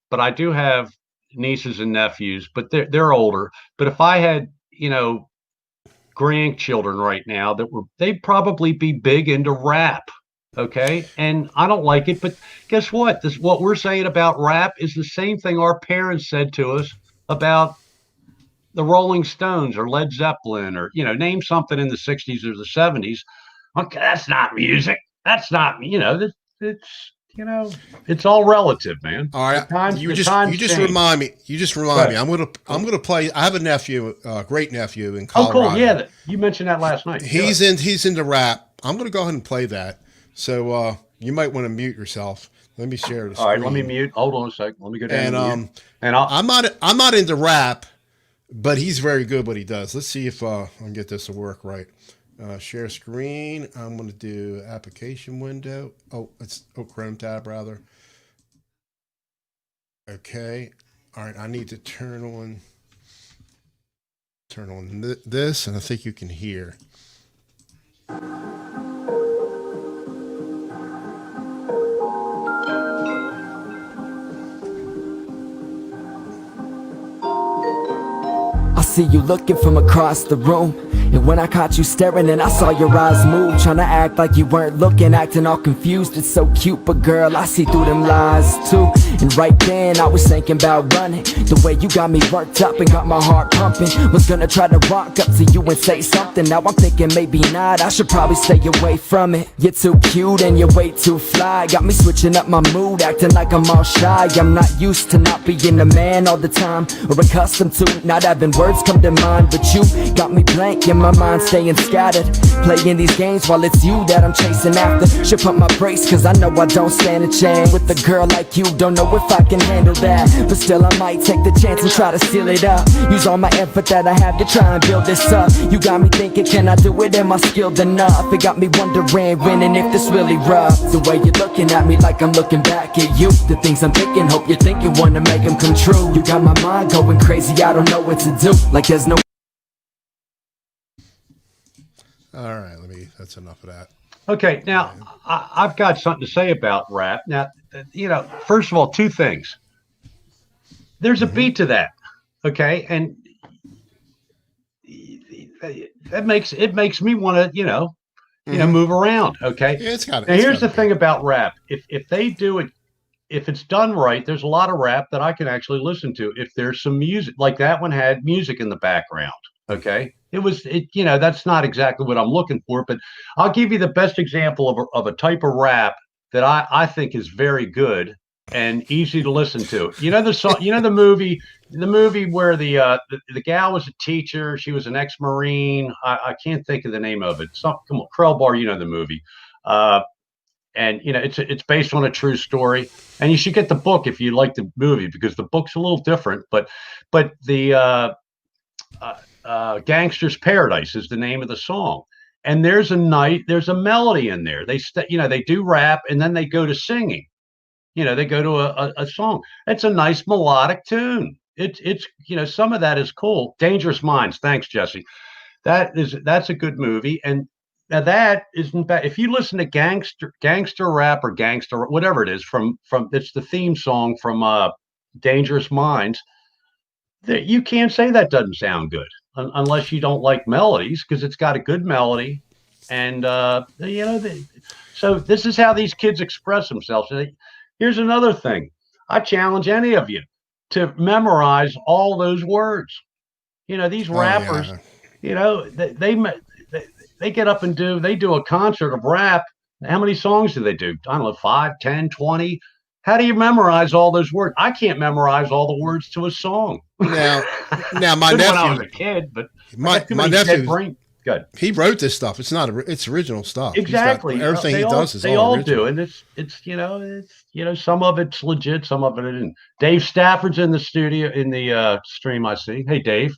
but I do have nieces and nephews, but they're older. But if I had, grandchildren right now they'd probably be big into rap. Okay. And I don't like it, but guess what? What we're saying about rap is the same thing our parents said to us about the Rolling Stones or Led Zeppelin or, name something in the 60s or the 70s. Okay, that's not music. That's not, it's, it's all relative, man. All right, you just remind me. You just remind me. I'm gonna play. I have a nephew, great nephew in Colorado. Oh, cool. Yeah, you mentioned that last night. He's into rap. I'm gonna go ahead and play that. So you might want to mute yourself. Let me share this. All right, let me mute. Hold on a second. Let me go down. And I'm not into rap, but he's very good what he does. Let's see if I can get this to work right. Share screen. I'm going to do application window. Chrome tab rather. Okay. All right. I need to turn on this, and I think you can hear. I see you looking from across the room, and when I caught you staring and I saw your eyes move, trying to act like you weren't looking, acting all confused. It's so cute, but girl, I see through them lies too. And right then I was thinking about running. The way you got me worked up and got my heart pumping. Was gonna try to walk up to you and say something. Now I'm thinking maybe not, I should probably stay away from it. You're too cute and you're way too fly. Got me switching up my mood, acting like I'm all shy. I'm not used to not being a man all the time, or accustomed to not having words come to mind. But you got me blank in my mind, staying scattered, playing these games while it's you that I'm chasing after. Should pump my brakes cause I know I don't stand a chance with a girl like you. Don't know if I can handle that, but still I might take the chance and try to seal it up. Use all my effort that I have to try and build this up. You got me thinking, can I do it? Am I skilled enough? It got me wondering when and if this really rough. The way you're looking at me like I'm looking back at you. The things I'm thinking, hope you're thinking, wanna make them come true. You got my mind going crazy, I don't know what to do. Like there's no. All right, that's enough of that. Okay, now I've got something to say about rap. Now, first of all, two things. There's a beat to that, okay, and it makes me want to, move around, okay. Yeah, it's got it. Now, here's the thing about rap: if they do it, if it's done right, there's a lot of rap that I can actually listen to. If there's some music, like that one had music in the background, okay. That's not exactly what I'm looking for, but I'll give you the best example of a type of rap that I think is very good and easy to listen to. The song, the movie where the gal was a teacher, she was an ex-Marine. I can't think of the name of it. Come on, Crowbar, the movie. And it's based on a true story, and you should get the book if you like the movie, because the book's a little different. But the Gangster's Paradise is the name of the song, and there's a melody in there. They do rap and then they go to singing. They go to a song. It's a nice melodic tune. It's some of that is cool. Dangerous Minds. Thanks, Jesse. That's a good movie. And now that isn't bad. If you listen to gangster rap or gangster, whatever it is, from it's the theme song from Dangerous Minds, that you can't say that doesn't sound good unless you don't like melodies, because it's got a good melody. And so this is how these kids express themselves. Here's another thing: I challenge any of you to memorize all those words. These rappers, they get up and do a concert of rap. How many songs do they do? I don't know, 5, 10, 20. How do you memorize all those words? I can't memorize all the words to a song. Now my nephew, when I was a kid, but my nephew, good. He wrote this stuff. It's original stuff. Exactly. Everything he does is they all do, original. and it's some of it's legit, some of it isn't. Dave Stafford's in the studio in the stream. I see. Hey, Dave.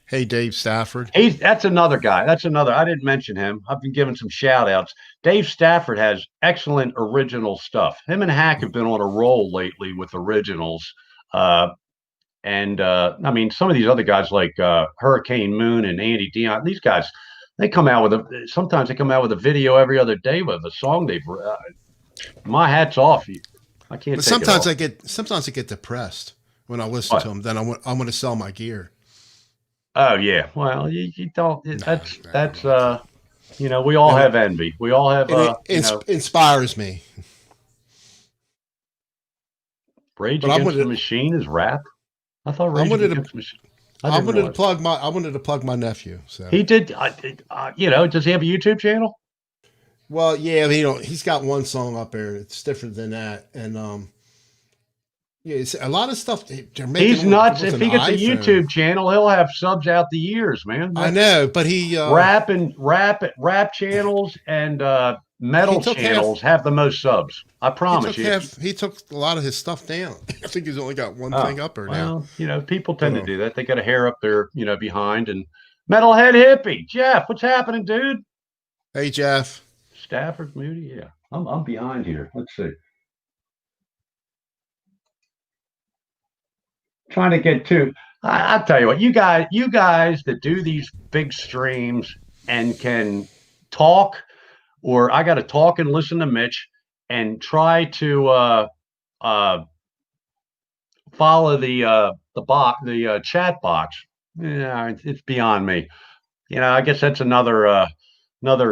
Hey, Dave Stafford. That's another guy. I didn't mention him. I've been giving some shout outs. Dave Stafford has excellent original stuff. Him and Hack have been on a roll lately with originals. I mean, some of these other guys like Hurricane Moon and Andy Dion, these guys, sometimes they come out with a video every other day with a song they've. My hat's off. I can't. But sometimes I get depressed when I listen to them. Then I'm going to sell my gear. Oh yeah, well you don't. That's we all have envy. We all have. It inspires me. Rage Against the Machine is rap. I thought Rage Against the Machine. I wanted to plug my nephew. So he did. Does he have a YouTube channel? Well, yeah, he's got one song up there. It's different than that, and yeah, it's a lot of stuff they're making. He's nuts. with If an he gets a iPhone. YouTube channel, he'll have subs out the years, man. I know, but he Rap channels and he metal took channels have the most subs. I promise you. he took a lot of his stuff down. I think he's only got one thing up there now. Well, people tend to do that. They got a hair up there, behind. And metalhead hippie Jeff, what's happening, dude? Hey, Jeff. Stafford Moody, yeah. I'm behind here. Let's see. Trying to get to. I'll tell you what, you guys that do these big streams and can talk, or I got to talk and listen to Mitch and try to follow the chat box. Yeah, it's beyond me. I guess that's another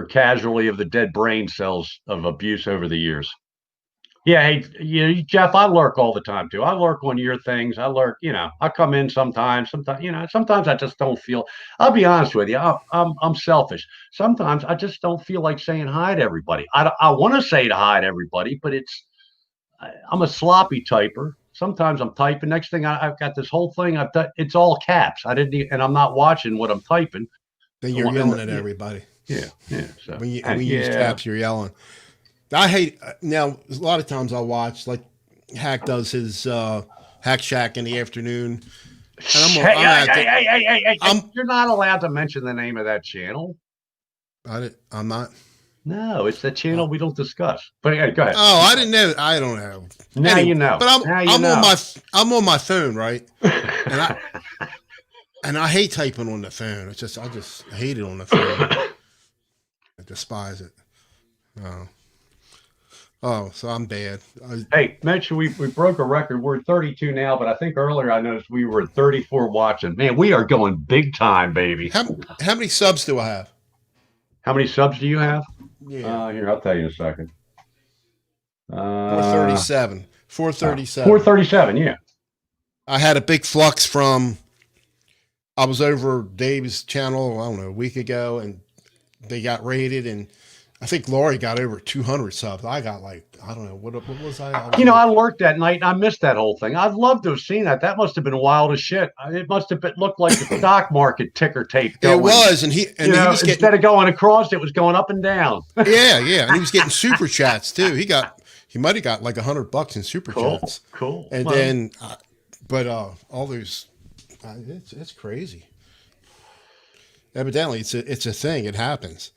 casualty of the dead brain cells of abuse over the years. Yeah, hey, Jeff, I lurk all the time too. I lurk on your things. I lurk, I come in sometimes. Sometimes I just don't feel. I'll be honest with you. I'm selfish. Sometimes I just don't feel like saying hi to everybody. I want to say hi to everybody, but I'm a sloppy typer. Sometimes I'm typing. Next thing I've got this whole thing. I've done. It's all caps. And I'm not watching what I'm typing. Then you're yelling at everybody. Yeah. So when you use caps, you're yelling. I hate now. A lot of times I watch like Hack does his Hack Shack in the afternoon. And you're not allowed to mention the name of that channel. I'm not. No, it's the channel we don't discuss. But yeah, go ahead. Oh, I didn't know. I don't know. Now you know. But I'm on my phone, right? And I hate typing on the phone. I just hate it on the phone. I despise it. Oh, so I'm bad. Hey, Mitch, we broke a record. We're at 32 now, but I think earlier I noticed we were at 34 watching. Man, we are going big time, baby. How many subs do I have? How many subs do you have? Yeah. Here, I'll tell you in a second. 437. 437. 437, yeah. I had a big flux from, I was over Dave's channel, I don't know, a week ago, and they got rated, and I think Lori got over 200 subs. I got like, I don't know, what was I? I worked that night and I missed that whole thing. I'd love to have seen that. That must have been wild as shit. It must have looked like the stock market ticker tape going. It was, and he was getting, instead of going across, it was going up and down. Yeah, and he was getting super chats too. He might have got like $100 in super chats. Cool. And then, but all those, it's crazy. Evidently, it's a thing. It happens.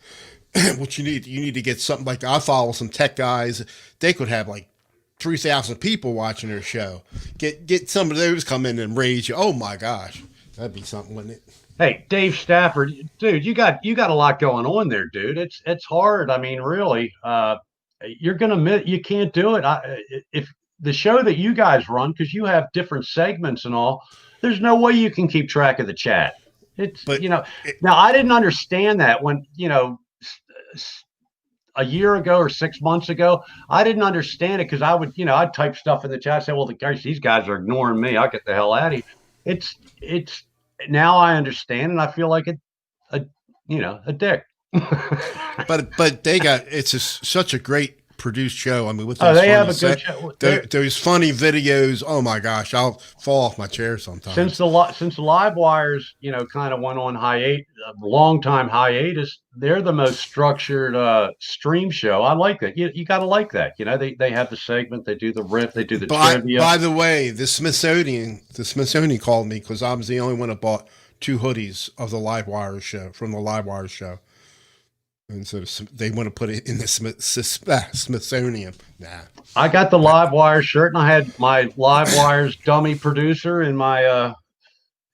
What you need to get something like, I follow some tech guys. They could have like 3,000 people watching their show. Get some of those come in and raise you. Oh my gosh, that'd be something, wouldn't it? Hey, Dave Stafford, dude, you got a lot going on there, dude. It's hard. I mean, really, you're gonna miss. You can't do it. If the show that you guys run, because you have different segments and all, there's no way you can keep track of the chat. Now I didn't understand that when a year ago or 6 months ago, I didn't understand it because I'd type stuff in the chat. Say, well, these guys are ignoring me. I'll get the hell out of here. It's now I understand, and I feel like a dick. but they got such a great produced show. I mean, with they have a good show. Those funny videos. Oh my gosh, I'll fall off my chair sometimes. Since the Live Wires, kind of went on hiatus, a long time hiatus. They're the most structured stream show. I like that. You got to like that. They have the segment. They do the riff. They do the trivia. By the way, the Smithsonian called me because I was the only one that bought 2 hoodies of the Live Wires show from the Live Wires show. And so they want to put it in the Smithsonian. Nah. I got the Live Wires shirt, and I had my Live Wires dummy producer in my.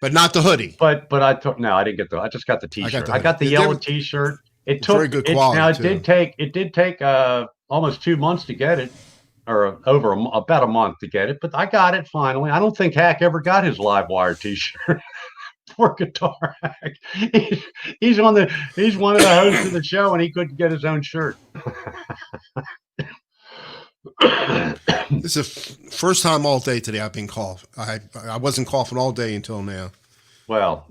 But not the hoodie. But I took I didn't get I just got the T-shirt. I got the yellow T-shirt. It took very good quality. Now it did take almost 2 months to get it, or over about a month to get it. But I got it finally. I don't think Hack ever got his Live Wire T-shirt. Poor Guitar Hack. He's one of the hosts of the show, and he couldn't get his own shirt. This is the first time all day today I've been coughed. I wasn't coughing all day until now. Well,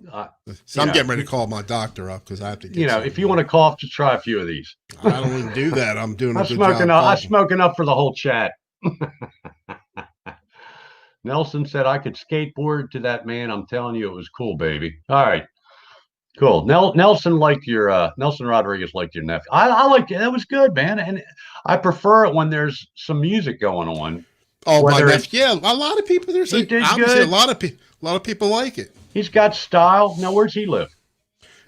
So I'm getting ready to call my doctor up because I have to get some, if you want to cough, just try a few of these. I don't even do that. I'm doing a I'm good smoking job. up. I'm coughing. smoking up for the whole chat. Nelson said I could skateboard to that, man. I'm telling you, it was cool, baby. All right, cool. Nelson liked your Nelson Rodriguez liked your nephew. I liked it. That was good, man. And I prefer it when there's some music going on. Oh, my Whether nephew. Yeah, a lot of people. There's He did obviously good. a lot of people like it. He's got style. Now, where's he live?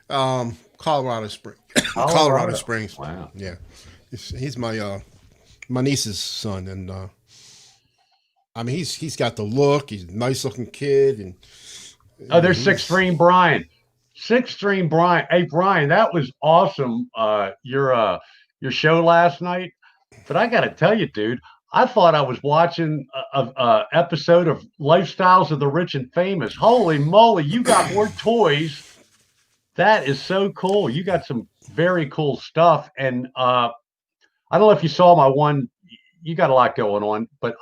Colorado Springs. Colorado. Springs. Wow. Yeah, he's my niece's son, and I mean he's got the look. He's a nice looking kid, and Oh, there's Six String Brian. Six String Brian. Hey, Brian, that was awesome. Your show last night. But I got to tell you, dude, I thought I was watching a episode of Lifestyles of the Rich and Famous. Holy moly, you got more toys. That is so cool. You got some very cool stuff. And I don't know if you saw my one. You got a lot going on, but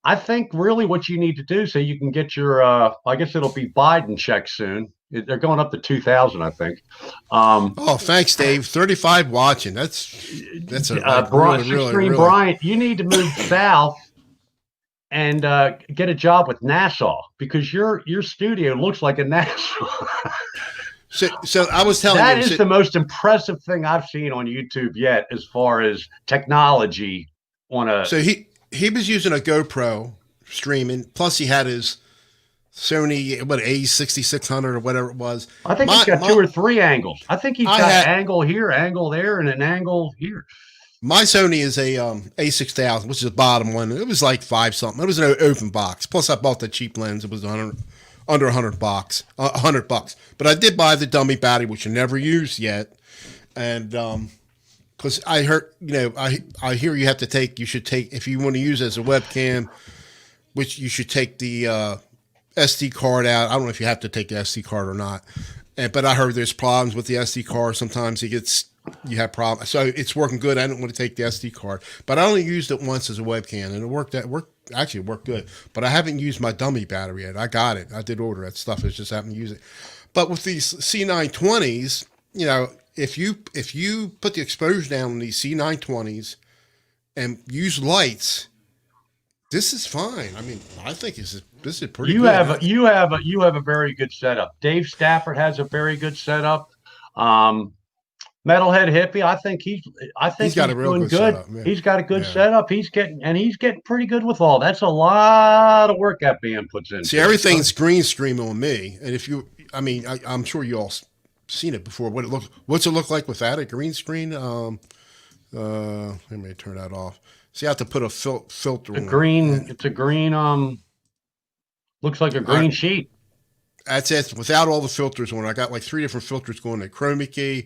I think really what you need to do so you can get your I guess it'll be Biden check soon. They're going up to 2,000, I think. oh, thanks, Dave. 35 watching. That's a Brian, really. Brian, you need to move south and get a job with NASA because your studio looks like a NASA. So I was telling That you is the most impressive thing I've seen on YouTube yet, as far as technology on a. So he was using a GoPro streaming. Plus he had his Sony A6600 or whatever it was. I think he's got two or three angles. I think he's got angle here, angle there, and an angle here. My Sony is a A6000, which is the bottom one. It was like $5 something. It was an open box. Plus I bought the cheap lens. It was under $100. $100. But I did buy the dummy battery, which I never used yet, and because I heard, I hear you should take if you want to use it as a webcam, which you should take the SD card out. I don't know if you have to take the SD card or not, but I heard there's problems with the SD card. Sometimes you have problems. So it's working good. I don't want to take the SD card, but I only used it once as a webcam, and it worked good. But I haven't used my dummy battery yet. I got it. I did order that stuff. I just haven't used it. But with these C920s, if you put the exposure down on these C920s and use lights, this is fine. I mean, I think this is pretty good. You have a very good setup. Dave Stafford has a very good setup. Metalhead Hippie, I think he's got a real doing good good. setup, yeah. He's got a good setup. He's getting pretty good with all. That's a lot of work that band puts in. See, everything's green screen on me, and I'm sure you all seen it before. What's it look like without a green screen? Let me turn that off. See, I have to put a filter on it. It's a green. Looks like a green sheet. That's it. Without all the filters on it, I got like 3 different filters going. A chroma key,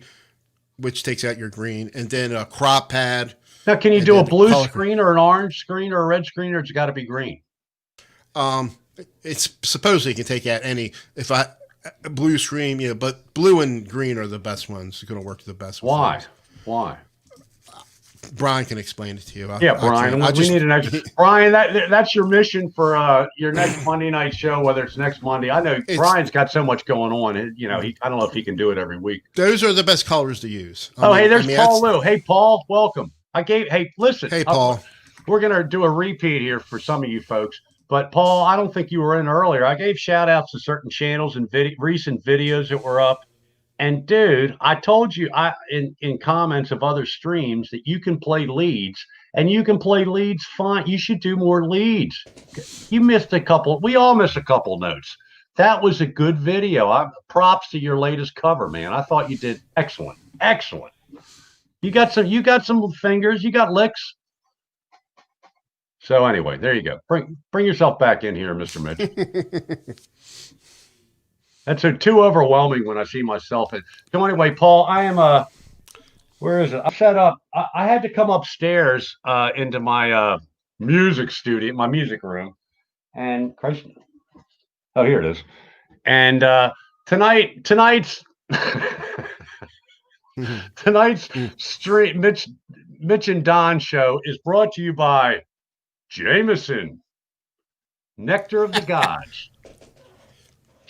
which takes out your green, and then a crop pad. Now, can you do a blue screen or an orange screen or a red screen, or it's got to be green? It's supposedly you can take out any. Blue screen, but blue and green are the best ones. It's going to work the best. Why? Brian can explain it to you. Brian. We need an extra. Brian, that's your mission for your next Monday night show, whether it's next Monday. I know Brian's got so much going on. I don't know if he can do it every week. Those are the best colors to use. There's Paul Lou. Hey, Paul, welcome. Listen. Hey, Paul. We're going to do a repeat here for some of you folks. But, Paul, I don't think you were in earlier. I gave shout-outs to certain channels and recent videos that were up. And, dude, I told you in comments of other streams that you can play leads, and you can play leads fine. You should do more leads. You missed a couple. We all missed a couple notes. That was a good video. Props to your latest cover, man. I thought you did excellent. Excellent. You got some fingers. You got licks. So anyway, there you go. Bring yourself back in here, Mr. Mitch. That's too overwhelming when I see myself. So anyway, Paul, I am where is it? I'm set up. I had to come upstairs into my music studio, my music room, and here it is. And tonight's street Mitch and Don show is brought to you by Jameson, Nectar of the Gods.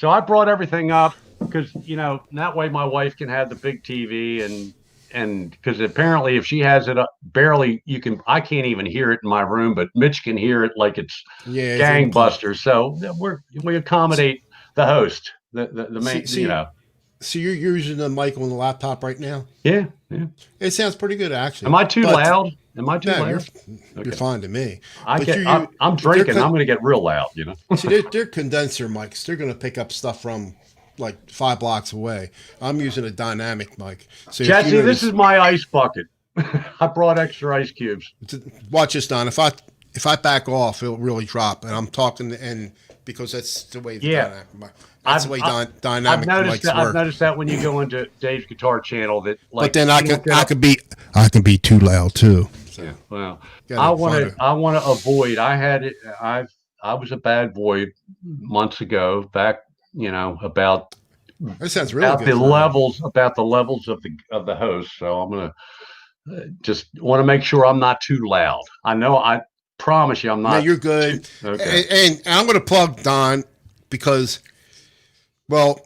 So I brought everything up because, that way my wife can have the big TV and because apparently if she has it up, barely I can't even hear it in my room, but Mitch can hear it like it's gangbusters. So we accommodate the host, the main, So you're using the mic on the laptop right now? Yeah. It sounds pretty good, actually. Am I too loud? Loud? You're fine to me. I'm drinking. I'm going to get real loud, See, they're condenser mics. They're going to pick up stuff from like 5 blocks away. I'm using a dynamic mic. So Jesse, this is my ice bucket. I brought extra ice cubes. Watch this, Don. If I back off, it'll really drop. And I'm talking, and because that's the way dynamic mics work. I've noticed that when you go into Dave's guitar channel, that but then I can be too loud too. So. Yeah. Well, I want to avoid. I was a bad boy months ago. Back, about. That sounds really about good. About the levels of the host. So I'm gonna just want to make sure I'm not too loud. I promise you, I'm not. No, you're good. Okay. And I'm going to plug Don because, well,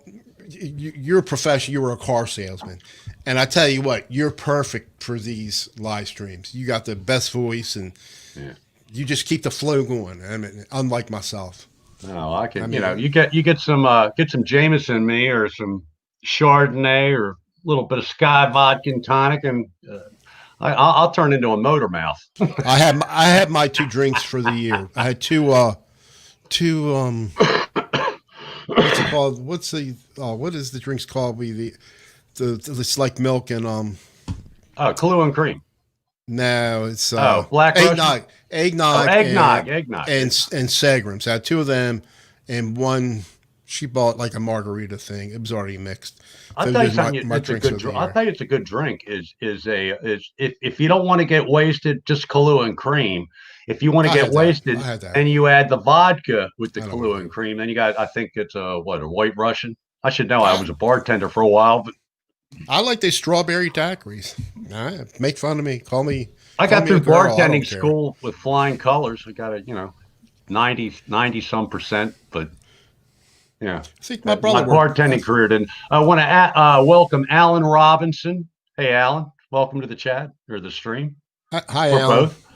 you're a professional. You were a car salesman. And I tell you what, you're perfect for these live streams. You got the best voice, and you just keep the flow going. I mean, unlike myself. No, I can. You get some Jameson in me, or some Chardonnay, or a little bit of Sky vodka and tonic, and I'll turn into a motor mouth. I had my 2 drinks for the year. I had two what's it called? What is the drinks called? It's like milk and Kahlua and cream. No, it's black eggnog, eggnog, and Segrams. I had 2 of them, and one she bought like a margarita thing. It was already mixed. I'll tell you something. It's a good. I'll tell you, it's a good drink. Is if you don't want to get wasted, just Kahlua and cream. If you want to get wasted, and you add the vodka with the Kahlua and cream, then you got. I think it's a White Russian. I should know. I was a bartender for a while, but I like these strawberry daiquiris. Make fun of me. Call me. I got through bartending school with flying colors. I got 90 some percent, but. Yeah, See, my bartending career didn't. I want to welcome Alan Robinson. Hey, Alan, welcome to the chat or the stream. Hi, Alan. Both.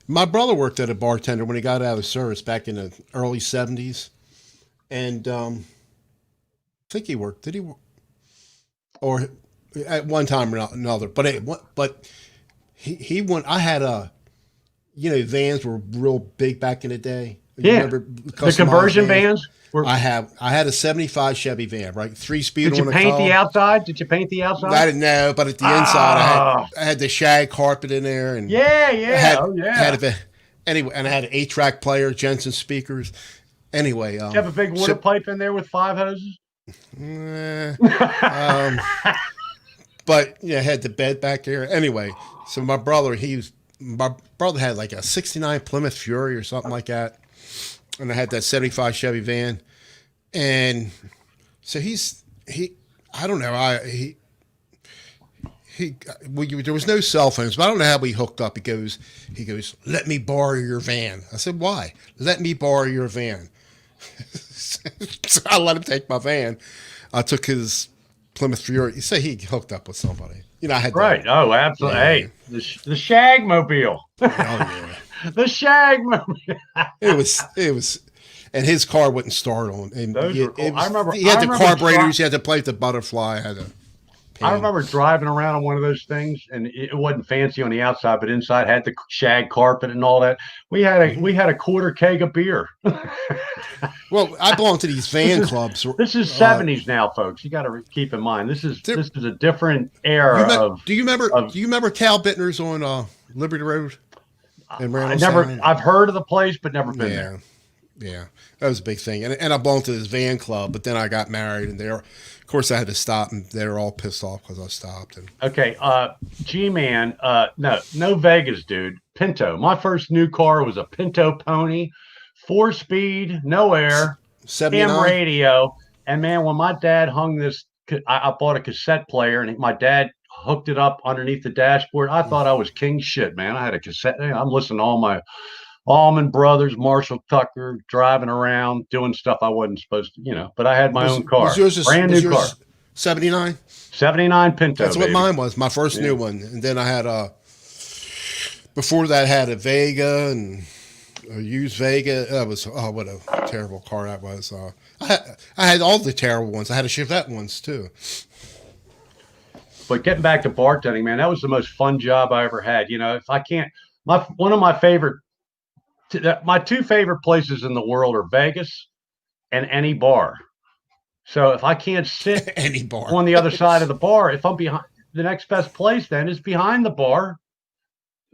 My brother worked at a bartender when he got out of service back in the early 70s, and I think he worked. Did he? Or at one time or another, but he went. I had vans were real big back in the day. You remember the conversion vans. I had a 75 Chevy van, right? 3-speed. Did you paint the outside? Did you paint the outside? I didn't know, but at the inside, I had the shag carpet in there, and anyway, and I had an 8-track player, Jensen speakers. Anyway, did you have a big water pipe in there with 5 hoses? But I had the bed back there. Anyway, so my brother had like a '69 Plymouth Fury or something like that. And I had that 75 Chevy van. And so I don't know. There was no cell phones, but I don't know how we hooked up. He goes, let me borrow your van. I said, why? Let me borrow your van. So I let him take my van. I took his Plymouth Fury. You say he hooked up with somebody. I had right. Oh, absolutely. Yeah. Hey, the Shagmobile. Oh, yeah. The Shagmobile. It was, and his car wouldn't start on. And I remember he had the carburetors. He had to play with the butterfly. I remember driving around on one of those things, and it wasn't fancy on the outside, but inside had the shag carpet and all that. We had a quarter keg of beer. Well, I belong to these van clubs. This is 70s now, folks. You got to keep in mind this is a different era. Do you remember Cal Bittner's on Liberty Road? I've heard of the place, but never been there. Yeah, that was a big thing. And I belonged to this van club, but then I got married, and of course, I had to stop, and they were all pissed off because I stopped. Okay, G-Man, no Vegas, dude. Pinto. My first new car was a Pinto Pony, 4-speed, no air, 79? AM radio. And man, when my dad hung this, I bought a cassette player, and my dad hooked it up underneath the dashboard. I thought I was king shit, man. I had a cassette. I'm listening to all Allman Brothers, Marshall Tucker, driving around, doing stuff I wasn't supposed to, but I had my own car, brand new car. 79? 79 Pinto. That's what baby. mine was, my first new one. And then I had before that, I had a Vega and a used Vega. That was, what a terrible car that was. I had all the terrible ones. I had a Chevette ones too. But getting back to bartending, man, that was the most fun job I ever had. If I can't, one of my my two favorite places in the world are Vegas and any bar. So if I can't sit any bar on the other side of the bar, if I'm behind, the next best place then is behind the bar,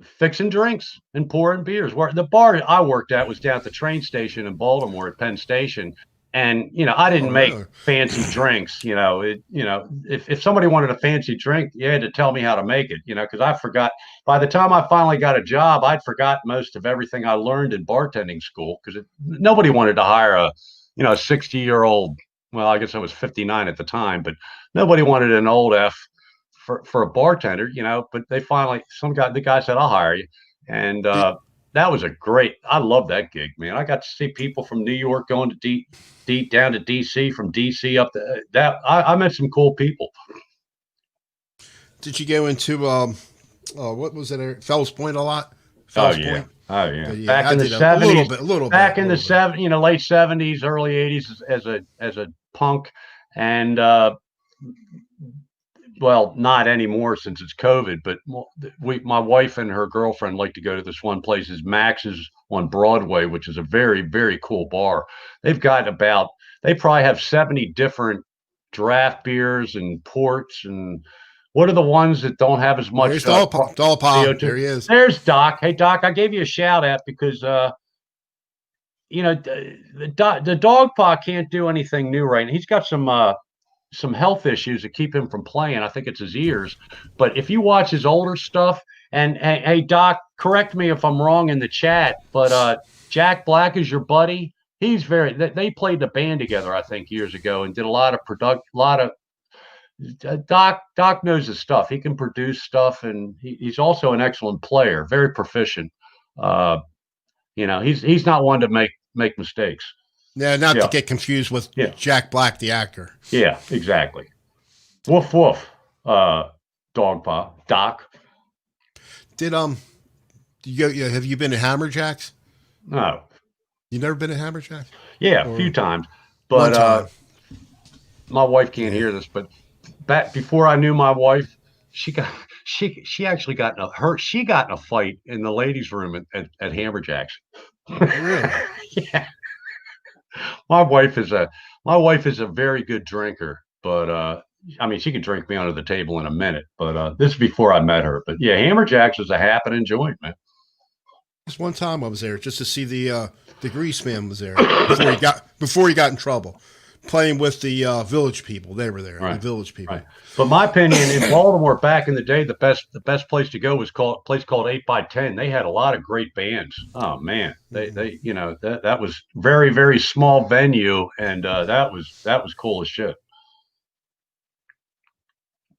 fixing drinks and pouring beers. Where the bar I worked at was down at the train station in Baltimore at Penn Station. And, I didn't make fancy drinks, if somebody wanted a fancy drink, you had to tell me how to make it, because I forgot. By the time I finally got a job, I'd forgot most of everything I learned in bartending school, because nobody wanted to hire a 60-year-old. Well, I guess I was 59 at the time, but nobody wanted an old F for a bartender, but they finally, the guy said, I'll hire you. And, that was I love that gig, man. I got to see people from New York going to down to DC, from DC up to that. I met some cool people. Did you go into what was it? Fells Point a lot? Fells Point. Oh yeah. Back in the 70s, a little bit. Back in the 70s, late 70s, early 80s as a punk, and well, not anymore since it's COVID, but my wife and her girlfriend like to go to this one place, is Max's on Broadway, which is a very, very cool bar. They probably have 70 different draft beers and ports. And what are the ones that don't have as much? There's Doll Pop. There he is. There's Doc. Hey, Doc, I gave you a shout out because, the dog paw can't do anything new right now. He's got some health issues that keep him from playing. I think it's his ears. But if you watch his older stuff, and hey, Doc, correct me if I'm wrong in the chat, but Jack Black is your buddy. They played the band together, I think, years ago, and did a lot of Doc knows his stuff. He can produce stuff, and he's also an excellent player, very proficient. He's not one to make mistakes. Yeah, not to get confused with Jack Black, the actor. Yeah, exactly. Woof woof. Dog paw. Doc. Did have you been to Hammerjacks? No. You never been to Hammerjacks? Yeah, a few times. But my wife can't hear this, but back before I knew my wife, she actually got in a fight in the ladies' room at Hammerjacks. Really? Yeah. My wife is a very good drinker, but she could drink me under the table in a minute. But this is before I met her. But yeah, Hammerjacks is a happening joint, man. Just one time I was there just to see the Grease Man was there before he got in trouble, playing with the Village People. They were there, right. The Village People. Right. But my opinion, in Baltimore back in the day, the best place to go was a place called 8x10. They had a lot of great bands. Oh man, they that was very, very small venue, and that was cool as shit.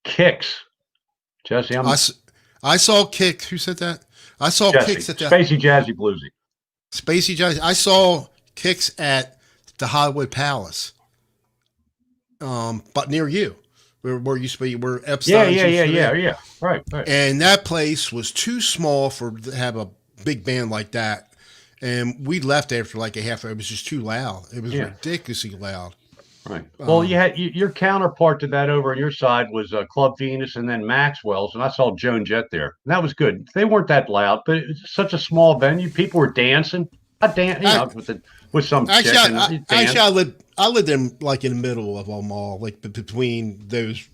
Kicks, Jesse. I saw Kicks. Who said that? I saw Jesse, Kicks at the Spacey Jazzy Bluesy. Spacey Jazzy. I saw Kicks at the Hollywood Palace, but near you. Where used to be where Epstein. Yeah. Right. And that place was too small to have a big band like that. And we left after like a half hour. It was just too loud. It was ridiculously loud. Right. Well, you had your counterpart to that over on your side was Club Venus and then Maxwell's, and I saw Joan Jett there. And that was good. They weren't that loud, but it was such a small venue. People were dancing. With some actually, I lived in like in the middle of them all, like between those.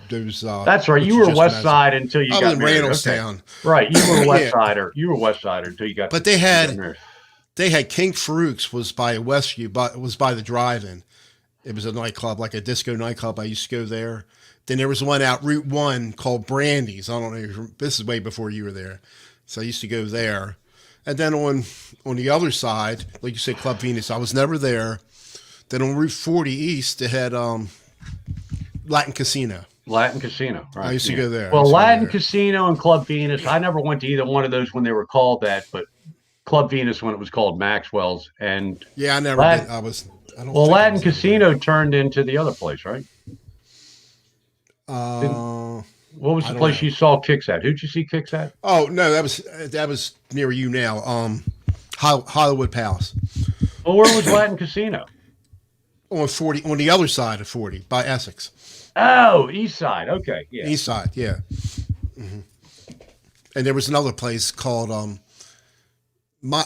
That's right. You were West Side until you got married. Randallstown. Okay. Right. You were West Sider. You were West Sider until you got. But they had King Farouk's was by Westview, but it was by the drive-in. It was a nightclub, like a disco nightclub. I used to go there. Then there was one out Route 1 called Brandy's. I don't know. This is way before you were there, so I used to go there. And then on the other side, like you said, Club Venus, I was never there. Then on Route 40 East, they had Latin Casino. Latin Casino. Right. I used to go there. Well, Latin Casino and Club Venus, I never went to either one of those when they were called that, but Club Venus when it was called Maxwell's, and Yeah, I never Latin, been. I don't well, think I Latin was ever Casino turned into the other place, right? there. What was I the don't place know. you saw Kicks at? Who'd you see Kicks at? Oh no, that was near you now. Hollywood Palace Well, where was Latin Casino? on 40 on the other side of 40 by Essex, Oh, East Side. Okay, yeah. east side. Yeah, and there was another place called my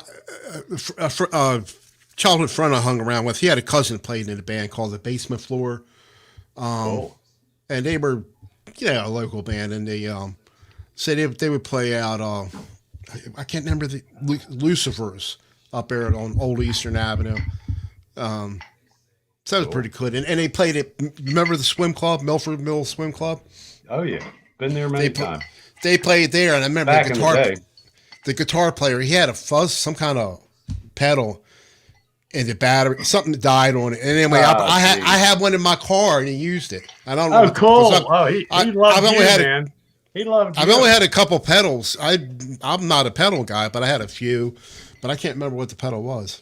childhood friend I hung around with. He had a cousin that played in a band called the Basement Floor, Oh, and they were a local band, and they said they would play out. I can't remember the Lucifers up there on Old Eastern Avenue. So that was pretty good. And they played it. Remember the swim club, Milford Mill Swim Club? oh yeah. Been there many times. They played there, and I remember Back in the day. the guitar player. He had a fuzz, some kind of pedal, and the battery, something died on it. And anyway, I had one in my car, and he used it. I don't know. Oh, cool. He loved I've you, only had man. He loved you. I've only had a couple pedals. I'm not a pedal guy, but I had a few, but I can't remember what the pedal was.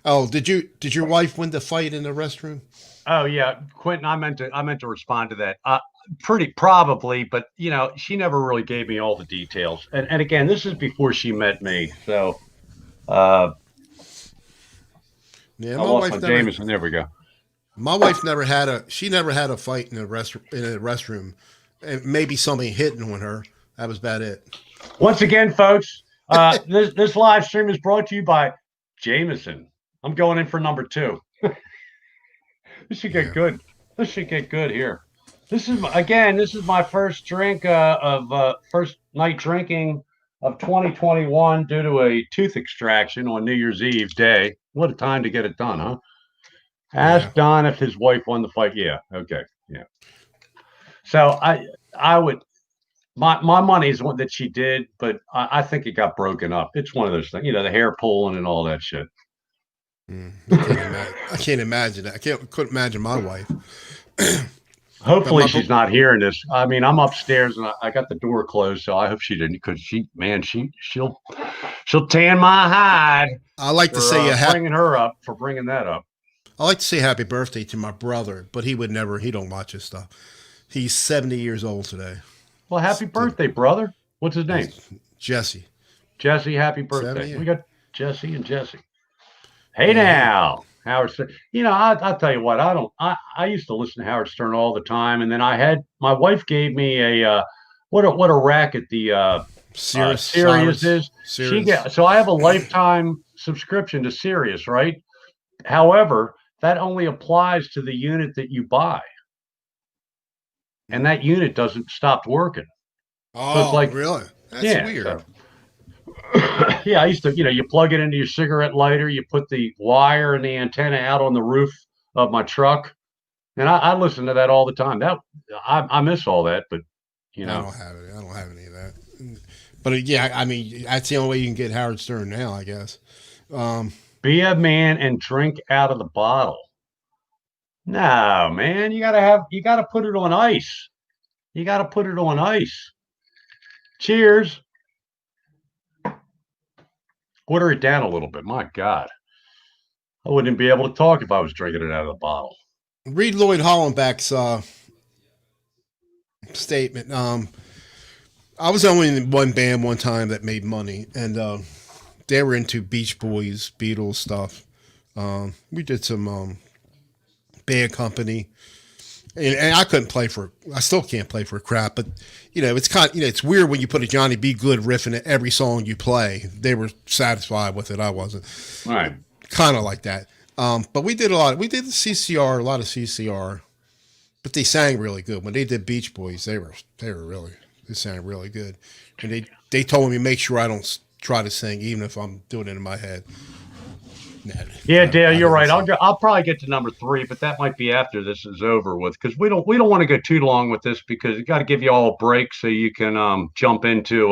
Oh, did your wife win the fight in the restroom? Oh yeah, Quentin. I meant to respond to that. Pretty probably, but she never really gave me all the details. And again, this is before she met me, so Yeah, I my lost wife my never. Jameson. There we go. My wife never had a. She never had a fight in a restroom, and maybe somebody hitting on her. That was about it. Once again, folks, this live stream is brought to you by Jameson. I'm going in for number 2. This should get good. This should get good here. This is my first drink of first night drinking of 2021 due to a tooth extraction on New Year's Eve day. What a time to get it done, huh? Ask Don if his wife won the fight. Yeah. Okay. Yeah. So I would my money is one that she did, but I think it got broken up. It's one of those things, the hair pulling and all that shit. I can't imagine that. Couldn't imagine my wife. Hopefully she's not hearing this. I mean, I'm upstairs and I got the door closed, so I hope she didn't, because she'll tan my hide. I like to say bringing her up for bringing that up. I like to say happy birthday to my brother, but he would never. He don't watch this stuff. He's 70 years old today. Well, happy birthday, brother. What's his name? Jesse. Jesse, happy birthday. 70. We got Jesse and Jesse. Hey now, Howard Stern. I'll tell you what. I used to listen to Howard Stern all the time, and then my wife gave me a what a racket the Sirius is. Sirius. So I have a lifetime subscription to Sirius, right? However, that only applies to the unit that you buy, and that unit doesn't stop working. Oh, so it's like, really? That's weird. So, yeah, I used to, you plug it into your cigarette lighter, you put the wire and the antenna out on the roof of my truck, and I listen to that all the time. I miss all that, but I don't have it. I don't have any of that. But yeah, I mean, that's the only way you can get Howard Stern now, I guess. Be a man and drink out of the bottle. No, man, you gotta put it on ice. You gotta put it on ice. Cheers. Water it down a little bit. My God. I wouldn't be able to talk if I was drinking it out of the bottle. Read Lloyd Hollenbeck's statement. I was only in one band one time that made money, and they were into Beach Boys, Beatles stuff. We did some Bad Company, and I couldn't play I still can't play for crap, but it's it's weird when you put a Johnny B. Good riff in every song you play. They were satisfied with it. I wasn't. Right. Kind of like that. But we did a lot of CCR, but they sang really good. When they did Beach Boys, they sang really good. And they told me, make sure I don't try to sing, even if I'm doing it in my head. Yeah, Dale, you're right. I'll probably get to number 3, but that might be after this is over with, because we don't want to go too long with this, because you got to give you all a break so you can jump into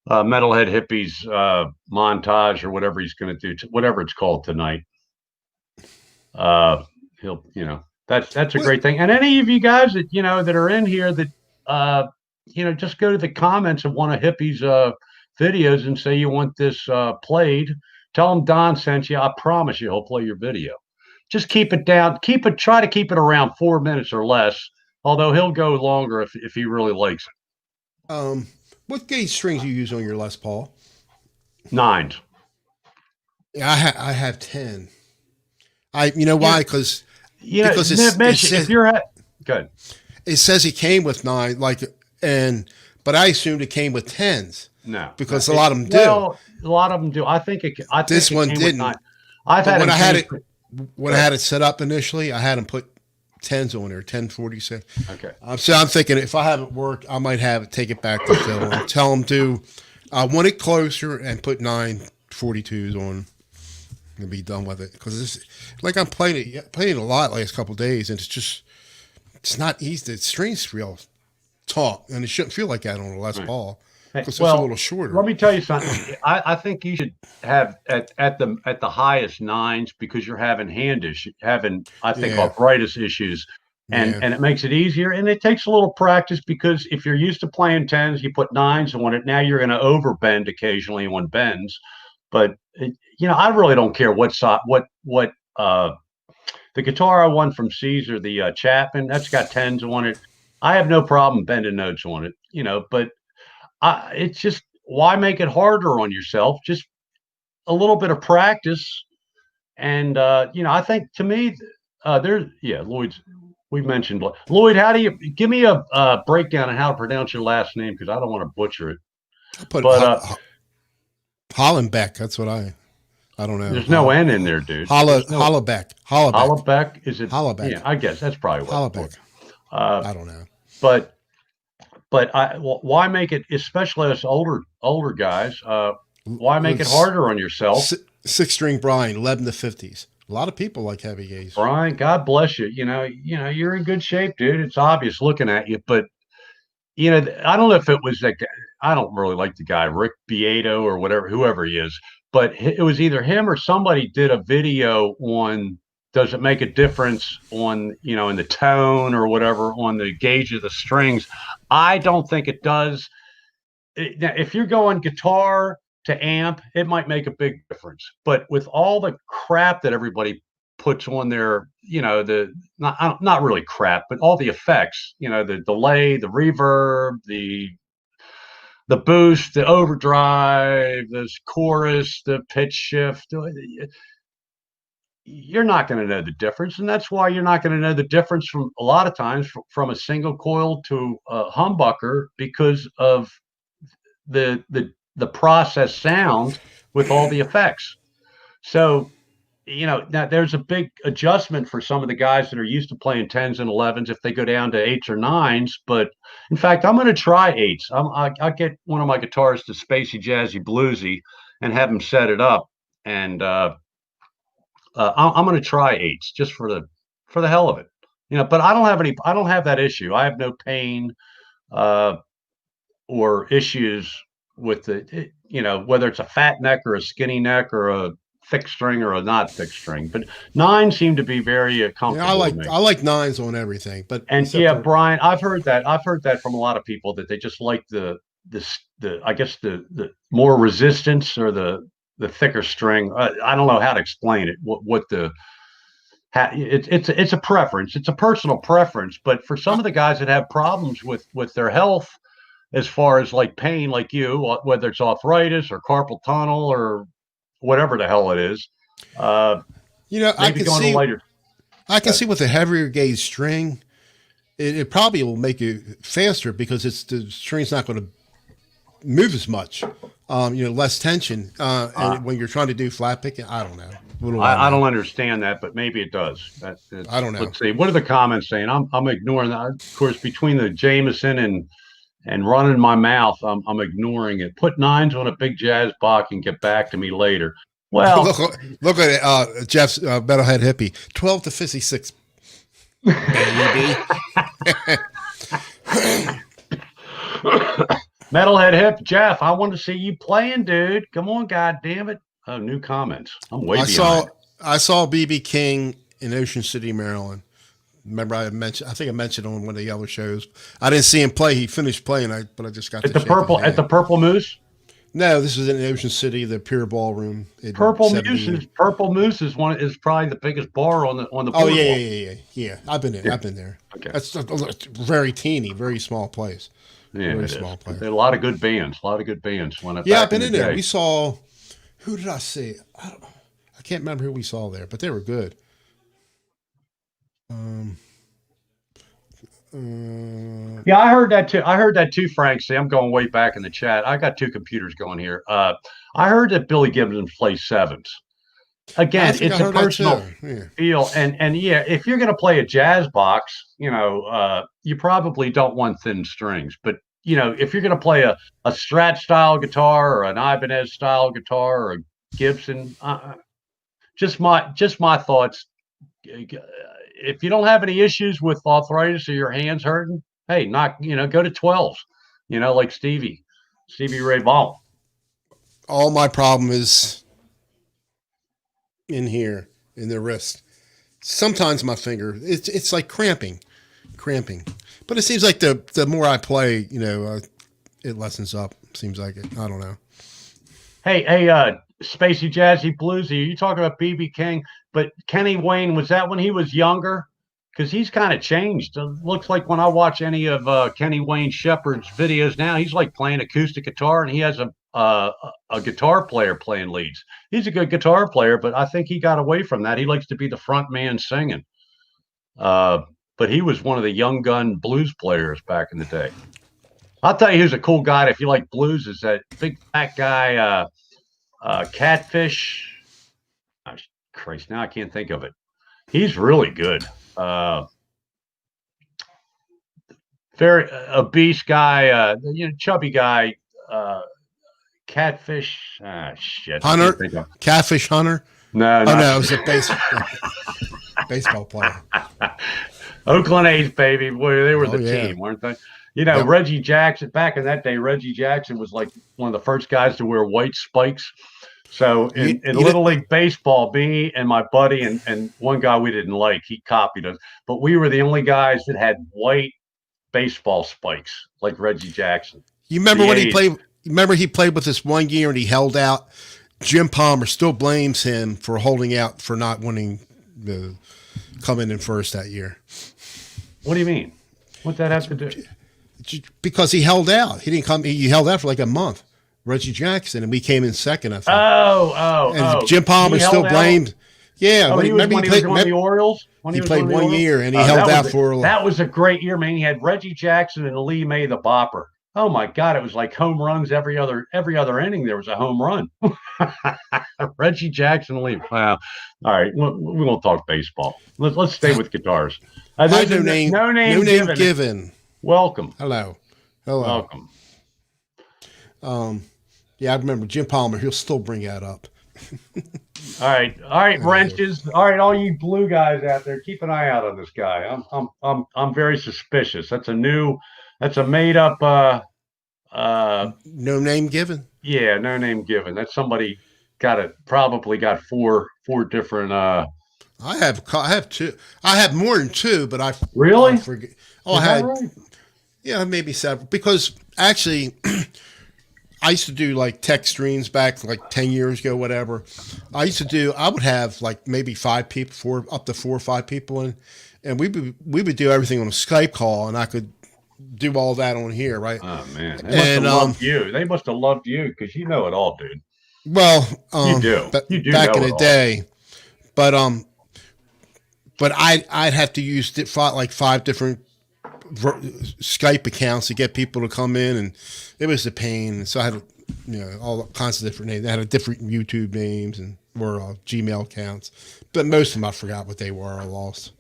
Metalhead Hippies montage or whatever he's going to do, whatever it's called tonight. He'll, that's a great thing. And any of you guys that that are in here that just go to the comments of one of Hippie's videos and say you want this played, tell him Don sent you. I promise you he'll play your video. Just keep it down. Try to keep it around 4 minutes or less, although he'll go longer if he really likes it. What gauge strings you use on your Les Paul? 9s. Yeah, I have 10. You know why? Because Mitch, if you're good. It says he came with 9, but I assumed it came with 10s. No, because a lot of them do. Well, a lot of them do. This one didn't. I've had when I had it set up initially, I had him put 10s on there, 1046. Okay. So I'm thinking if I have it work, I might take it back to Phil and tell him I want it closer and put 942s on and be done with it. Because I'm playing it a lot last couple of days, and it's not easy. The string's real taut, and it shouldn't feel like that on a Les Paul. Because it's a little shorter. Let me tell you something. I think you should have at the highest 9s because you're having arthritis issues, and it makes it easier, and it takes a little practice because if you're used to playing 10s, you put 9s on it. Now you're going to overbend occasionally on bends, but I really don't care what the guitar I won from Caesar, the Chapman, that's got 10s on it. I have no problem bending notes on it, but. It's just, why make it harder on yourself? Just a little bit of practice. And, I think to me, Lloyd's, we mentioned Lloyd. How do you give me a breakdown on how to pronounce your last name? Because I don't want to butcher it. Hollenbeck. That's what I don't know. There's no N in there, dude. Hollebeck. Is it? Hollebeck. Yeah, I guess that's probably what. Hollebeck. I don't know. But why make it, especially us older guys? Why make it harder on yourself? 6-string Brian, 11 to 50s. A lot of people like heavy gauge. Brian, God bless you. You're in good shape, dude. It's obvious looking at you, but I don't know if it was I don't really like the guy Rick Beato or whoever he is, but it was either him or somebody did a video on. Does it make a difference on, in the tone or whatever on the gauge of the strings? I don't think it does. If you're going guitar to amp, it might make a big difference. But with all the crap that everybody puts on their, not really crap, but all the effects, the delay, the reverb, the boost, the overdrive, the chorus, the pitch shift. You're not going to know the difference, and that's why you're not going to know the difference from a lot of times from a single coil to a humbucker because of the process sound with all the effects. So, now there's a big adjustment for some of the guys that are used to playing 10s and 11s if they go down to 8s or 9s. But in fact, I'm going to try 8s. I'll get one of my guitars to Spacey Jazzy Bluesy and have him set it up, and I'm going to try 8s just for the hell of it, but I don't have that issue. I have no pain, or issues with whether it's a fat neck or a skinny neck or a thick string or a not thick string, but 9 seem to be very comfortable. I like 9s on everything, but Brian, I've heard that from a lot of people that they just like the I guess the more resistance or the thicker string. I don't know how to explain it. It's a preference. It's a personal preference. But for some of the guys that have problems with their health, as far as like pain, like you, whether it's arthritis or carpal tunnel or whatever the hell it is, I can see with a heavier gauge string, it probably will make you faster because the string's not going to move as much. Less tension. And when you're trying to do flat picking, I don't know. I don't understand that, but maybe it does. I don't know. Let's see. What are the comments saying? I'm ignoring that. Of course, between the Jameson and running my mouth, I'm ignoring it. Put 9s on a big jazz box and get back to me later. Well, look at it, Jeff's Metalhead Hippie, 12 to 56, baby. Metalhead Hip, Jeff, I want to see you playing, dude. Come on, God damn it. Oh, new comments. I'm way behind. I saw B.B. King in Ocean City, Maryland. Remember I think I mentioned on one of the other shows. I didn't see him play. He finished playing, but I just got at the Purple Moose. No, this is in Ocean City, the Pier Ballroom. In Purple 70. Moose is Purple Moose is probably the biggest bar on the Oh boardwalk. yeah. I've been there. Yeah. I've been there. Okay. That's very teeny, very small place. Yeah, Very it is. small place. There are a lot of good bands. A lot of good bands. When Yeah, back I've been in the there. day. We saw. Who did I see? I can't remember who we saw there, but they were good. Yeah, I heard that too. I heard that too, Frank. See, I'm going way back in the chat. I got two computers going here. I heard that Billy Gibbons plays sevens. I Again, think it's I a heard that personal too. Yeah. feel, and yeah, if you're going to play a jazz box, you probably don't want thin strings. But if you're going to play a Strat style guitar or an Ibanez style guitar or a Gibson, just my thoughts. If you don't have any issues with arthritis or your hands hurting, hey, go to 12s, like Stevie Ray Vaughan. All my problem is in here, in the wrist. Sometimes my finger, it's like cramping. But it seems like the more I play, it lessens up. Seems like it. I don't know. Hey, Spacey Jazzy Bluesy, you talking about BB King, but Kenny Wayne, was that when he was younger? Because he's kind of changed. It looks like when I watch any of Kenny Wayne Shepherd's videos now, he's like playing acoustic guitar, and he has a guitar player playing leads. He's a good guitar player, but I think he got away from that. He likes to be the front man singing. But he was one of the young gun blues players back in the day. I'll tell you who's a cool guy if you like blues is that big fat guy, Catfish. Oh, Christ, now I can't think of it. He's really good. Very obese guy, chubby guy. Catfish. Shit. Hunter, Catfish Hunter. No, no, it was a baseball player. Oakland A's, baby. Boy, they were the yeah. team, weren't they? Reggie Jackson, back in that day, Reggie Jackson was like one of the first guys to wear white spikes. So in Little League Baseball, me and my buddy and one guy we didn't like, he copied us. But we were the only guys that had white baseball spikes like Reggie Jackson. You remember when he played? Remember he played with us one year and he held out. Jim Palmer still blames him for holding out for not wanting to come in first that year. What do you mean? What'd that have to do? Because he held out. He didn't come. He held out for like a month. Reggie Jackson, and we came in second, I think. Oh. Jim Palmer still blamed. Yeah. He was on the Orioles? He played 1 year, and he held out for... That was a great year, man. He had Reggie Jackson and Lee May the Bopper. Oh, my God. It was like home runs every other inning. There was a home run. Reggie Jackson, Lee. Wow. All right. We won't talk baseball. Let's stay with guitars. No name given. Welcome. Hello. Welcome. Yeah, I remember Jim Palmer. He'll still bring that up. All right, wrenches. All right, all you blue guys out there, keep an eye out on this guy. I'm very suspicious. That's a made up. No name given. Yeah, no name given. That's somebody probably got four different. I have two. I have more than two, but I really forget. Oh, I had. Right? Yeah, maybe several. Because actually. I used to do like tech streams back like 10 years ago, whatever. I would have like maybe 5 people, up to 4 or 5 people and we would do everything on a Skype call and I could do all that on here, right? Oh man. They must have loved you. They must have loved you because you know it all, dude. Well, you do. You do back know in the day. But I'd have to use like 5 different Skype accounts to get people to come in, and it was a pain. So I had, all kinds of different names. I had different YouTube names and Gmail accounts, but most of them I forgot what they were. I lost. So.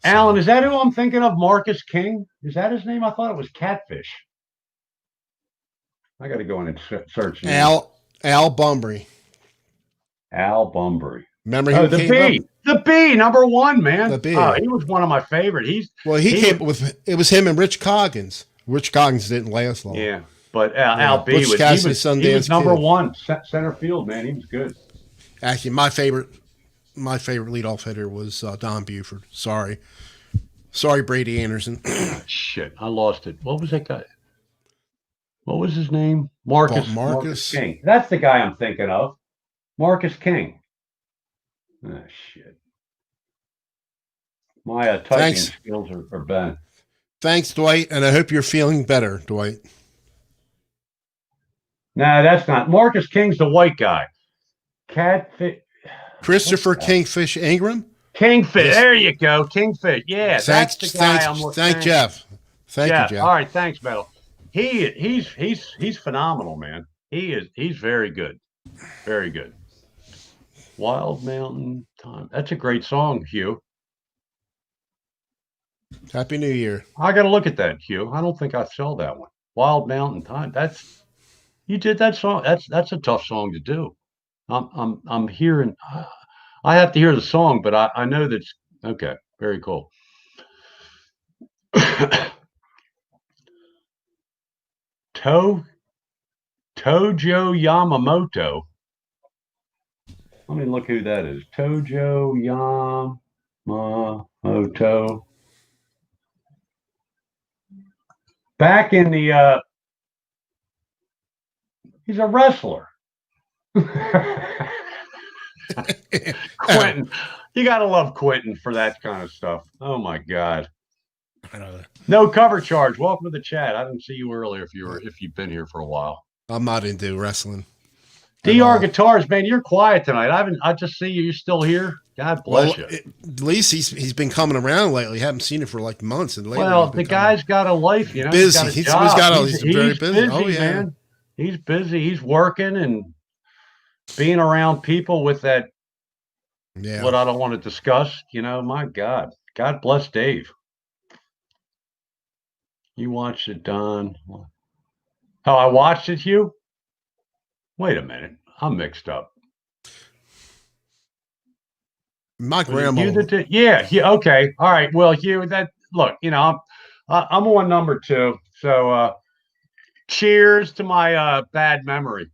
Alan, is that who I'm thinking of? Marcus King? Is that his name? I thought it was Catfish. I got to go in and search. Al Bunbury. Al Bunbury. Remember him? The B, number 1, man. The B. Oh, he was one of my favorite. He came with it was him and Rich Coggins. Rich Coggins didn't last long. Yeah, but Al B was number 1 center field, man. He was good. Actually, my favorite leadoff hitter was Don Buford. Sorry, Brady Anderson. Shit, I lost it. What was that guy? What was his name? Marcus Marcus? King. That's the guy I'm thinking of. Marcus King. Oh, shit. My typing Thanks. skills are bad. Thanks, Dwight, and I hope you're feeling better, Dwight. No, that's not. Marcus King's the white guy. Christopher Kingfish Ingram? Kingfish. Yes. There you go. Kingfish. Yeah, that's the guy I'm looking at. Thank Jeff. Thank you, Jeff. All right, thanks, Metal. He's phenomenal, man. He's very good. Very good. Wild Mountain Time. That's a great song, Hugh. Happy New Year. I got to look at that, Hugh. I don't think I saw that one. Wild Mountain Time. You did that song. That's a tough song to do. I'm hearing. I have to hear the song, but I know that's okay. Very cool. Tojo Yamamoto. Let me look who that is. Tojo Yamamoto. Back in the he's a wrestler. Quentin. You gotta love Quentin for that kind of stuff. Oh my God. No cover charge. Welcome to the chat. I didn't see you earlier if you've been here for a while. I'm not into wrestling. DR Guitars, man, you're quiet tonight. I just see you. You're still here. God bless you. At least he's been coming around lately. Haven't seen it for like months. And lately the guy's got a life, you know. Busy. He's got He's very busy. Oh yeah, man. He's busy. He's working and being around people with that. Yeah. What I don't want to discuss, you know. My God, God bless Dave. You watched it, Don. Oh, I watched it, Hugh? Wait a minute. I'm mixed up. My grandma. Yeah. Okay. All right. Well, Hugh, look, you know, I'm on number 2. So cheers to my bad memory.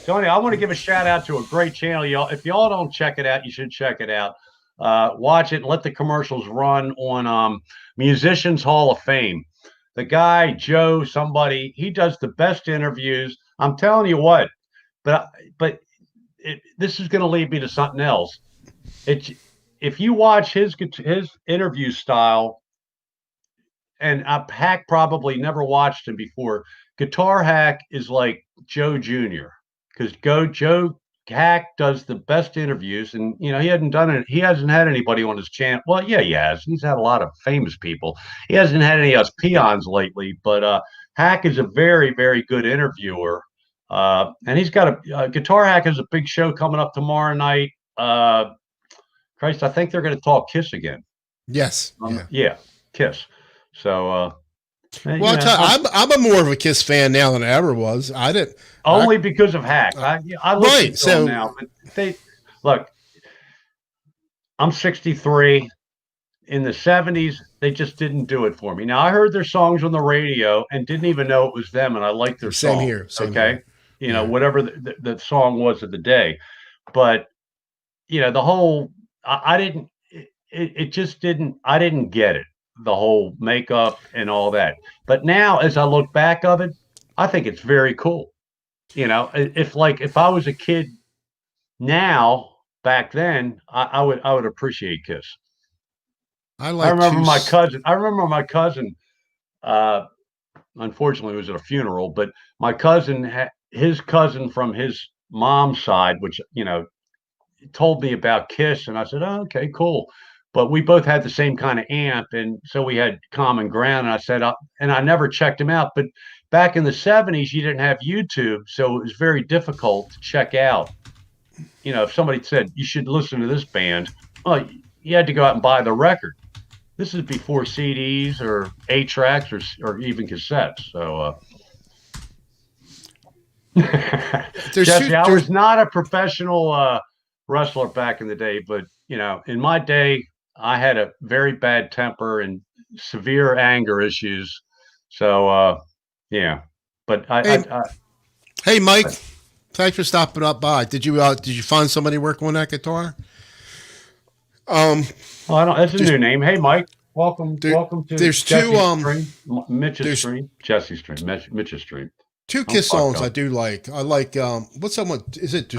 Tony, I want to give a shout out to a great channel, y'all. If y'all don't check it out, you should check it out. Watch it and let the commercials run on Musicians Hall of Fame. The guy, Joe, he does the best interviews. I'm telling you what, but this is going to lead me to something else. If you watch his interview style, and Hack probably never watched him before. Guitar Hack is like Joe Jr. because Joe Hack does the best interviews, and you know he hasn't had anybody on his channel. Well, yeah, he has. He's had a lot of famous people. He hasn't had any of us peons lately, but Hack is a very, very good interviewer, and he's got a Guitar Hack has a big show coming up tomorrow night. Christ, I think they're going to talk Kiss again. Yes. Yeah, Kiss. So. Well, I'm a more of a Kiss fan now than I ever was. Only because of Hack. I listen to them now, but look. I'm 63. In the 70s, they just didn't do it for me. Now I heard their songs on the radio and didn't even know it was them, and I liked their song. Same here. You know, whatever the song was of the day, but you know the whole. I didn't. It just didn't. I didn't get it. The whole makeup and all that. But now, as I look back of it, I think it's very cool. You know, if I was a kid now, back then, I would appreciate Kiss. I remember my cousin. Unfortunately, was at a funeral, but my cousin, his cousin from his mom's side, which you know, told me about Kiss, and I said, "Oh, okay, cool." But we both had the same kind of amp, and so we had common ground. And I said, and I never checked him out. But back in the 70s, you didn't have YouTube, so it was very difficult to check out. You know, if somebody said, you should listen to this band, well, you had to go out and buy the record. This is before CDs or 8-tracks or even cassettes. So, Jesse, I was not a professional wrestler back in the day, but, you know, in my day, I had a very bad temper and severe anger issues. So, yeah. But hey, Mike, thanks for stopping up by. Did you find somebody working on that guitar? That's a new name. Hey, Mike. Welcome to there's Jesse's two stream, Mitch's there's stream, Jesse's stream, Mitch's stream. two I'm Kiss fucked songs up. I do like. I like what's that one? Is it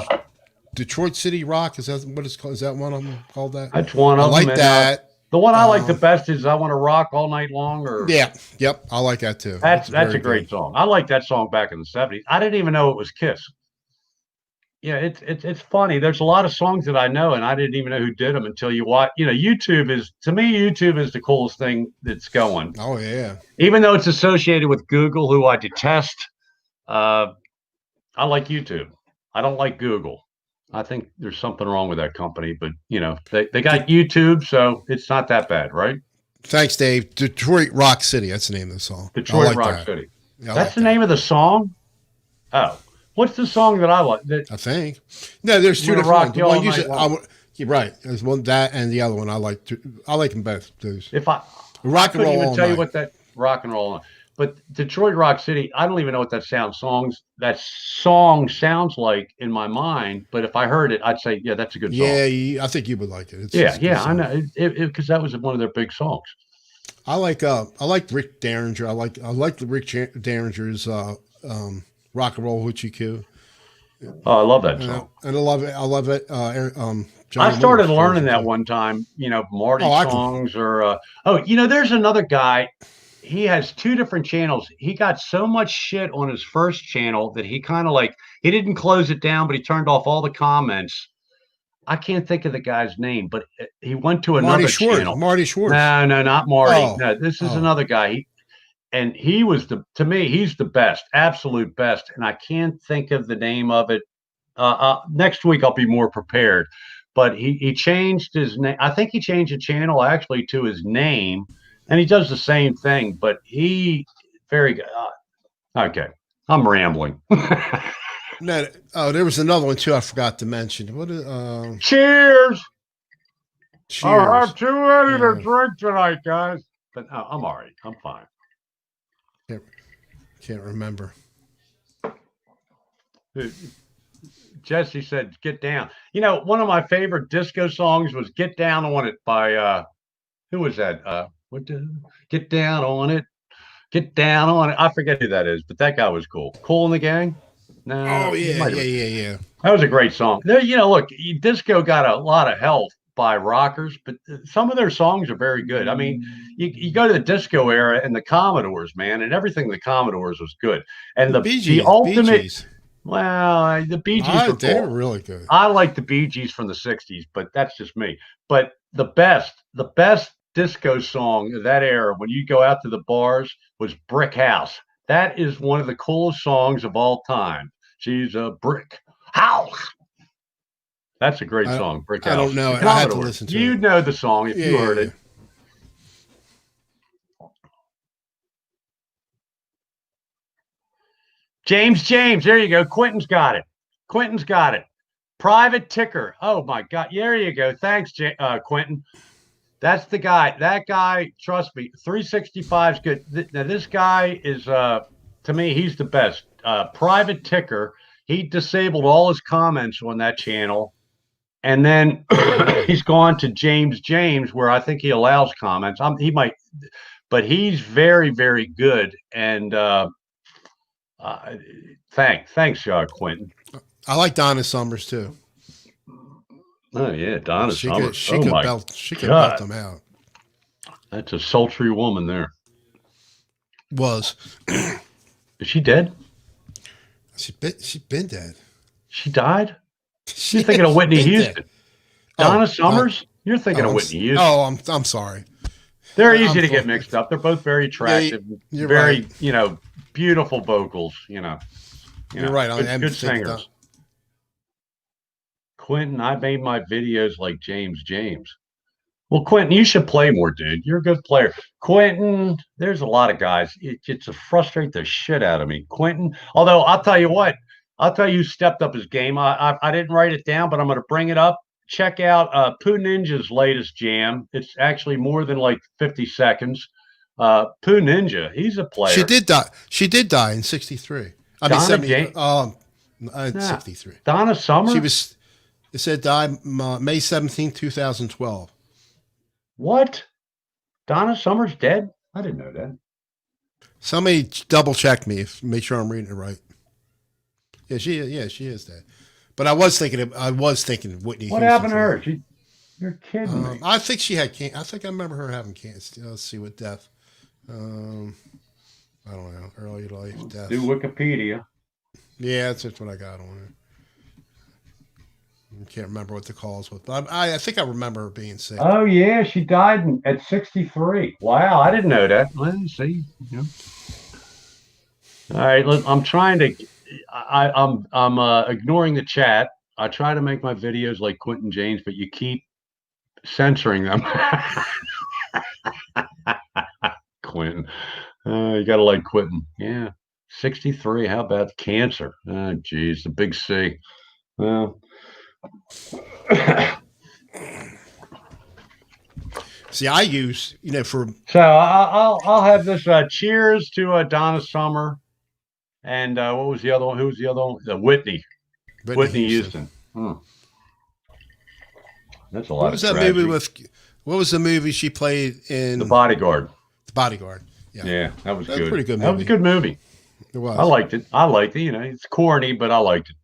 Detroit City Rock? Is that what it's called? Is that one of them called that? That's one I of like them. that. The one I like the best is "I Want to Rock All Night Long." Or Yeah, yep, I like that too. that's very a great good. song. I like that song back in the '70s. I didn't even know it was Kiss. Yeah, it's funny. There's a lot of songs that I know, and I didn't even know who did them until you watch. YouTube is, to me, YouTube is the coolest thing that's going. Oh yeah, Even though it's associated with Google, who I detest. I like YouTube. I don't like Google. I think there's something wrong with that company, but they got YouTube, so it's not that bad, right? thanks, Dave. Detroit Rock City. That's the name of the song. Detroit I like Rock that. City. Yeah, I That's like the that. name of the song. Oh, what's the song that I like? I think. No, there's two Wanna different Rock ones. The You All one you Night said, Long. you're right. There's one that and the other one I like. I like them both. Those If I rock and couldn't roll even all tell you night. what that rock and roll, but Detroit Rock City, I don't even know what that song sounds like in my mind. But if I heard it, I'd say, yeah, that's a good song. Yeah, I think you would like it. It's Yeah, a good I song. know because that was one of their big songs. I like Rick Derringer. I like the Rick Derringer's rock and roll hoochie coo. Oh, I love that song. And I love it. I love it. I Johnny started Moore's learning version, that too. one time, Marty Oh, songs or there's another guy. He has two different channels. He got so much shit on his first channel that he kind of he didn't close it down, but he turned off all the comments. I can't think of the guy's name, but he went to Marty another Schwartz. channel. Marty Schwartz. No, not Marty. Oh, No, this is oh. another guy. He was to me, he's the best, absolute best. And I can't think of the name of it. Next week I'll be more prepared. But he changed his name. I think he changed the channel actually to his name, and he does the same thing. But he very good. Okay, I'm rambling. No, there was another one too. I forgot to mention. What? Cheers! Cheers. I'm too ready to drink tonight, guys. But I'm all right. I'm fine. Can't remember. Jesse said, "Get down." One of my favorite disco songs was "Get Down on It" by who was that? Get down on it, get down on it. I forget who that is, but that guy was cool. Cool in the Gang. No. Oh yeah. That was a great song. There, look, disco got a lot of help by rockers, but some of their songs are very good. I mean, you go to the disco era and the Commodores, man, and everything the Commodores was good. And the ultimate. Bee Gees. Well, the Bee Gees were they cool. were really good. I like the Bee Gees from the '60s, but that's just me. But the best disco song of that era, when you go out to the bars, was "Brick House." That is one of the coolest songs of all time. She's a brick house. That's a great song, "Brick House." I don't know. I had to listen to it. You'd know the song if you heard it. James, there you go. Quentin's got it. Private Ticker. Oh my God. There you go. Thanks, Quentin. That's the guy. That guy, trust me, 365 is good. Now this guy is, to me, he's the best. Private Ticker. He disabled all his comments on that channel, and then he's gone to James, where I think he allows comments. He might, but he's very, very good. And thanks, Quentin. I like Donna Summers too. Oh yeah, Donna Summers. She could belt them out. That's a sultry woman there. Was. Is she dead? She's been dead. She died? You're thinking of Whitney Houston. Donna Summers? You're thinking of Whitney Houston. Oh, I'm sorry. They're easy to get mixed up. They're both very attractive, you're very, right. Beautiful vocals, You're right. Good singers. Quentin, I made my videos like James. Well, Quentin, you should play more, dude. You're a good player. Quentin, there's a lot of guys. It's to frustrate the shit out of me. Quentin, although I'll tell you who stepped up his game. I didn't write it down, but I'm going to bring it up. Check out Pooh Ninja's latest jam. It's actually more than like 50 seconds. Pooh Ninja, he's a player. She did die in 63. I mean, 63. Donna Summers? It said died May 17th, 2012. What? Donna Summer's dead? I didn't know that. Somebody double check me, make sure I'm reading it right. Yeah, she is dead. But I was thinking of Whitney What Houston. happened to her? You're kidding me. I think she had cancer. I think I remember her having cancer. Let's see what death. I don't know. Early life death. Do Wikipedia. Yeah, that's just what I got on it. I can't remember what the cause was, but I think I remember her being sick. Oh yeah, she died at 63. Wow, I didn't know that. Well, see, All right, look, I'm trying to. I'm ignoring the chat. I try to make my videos like Quentin James, but you keep censoring them. Quentin, you gotta like Quentin. Yeah, 63. How about cancer? Oh, geez, the big C. Well. See, I use for. So I'll have this. Cheers to Donna Summer, and what was the other one? Who was the other one? Whitney Houston. That's a lot. What was that movie with? What was the movie she played in? The Bodyguard. The Bodyguard. Yeah, that was good. Pretty good movie. That was a good movie. It was. I liked it. It's corny, but I liked it.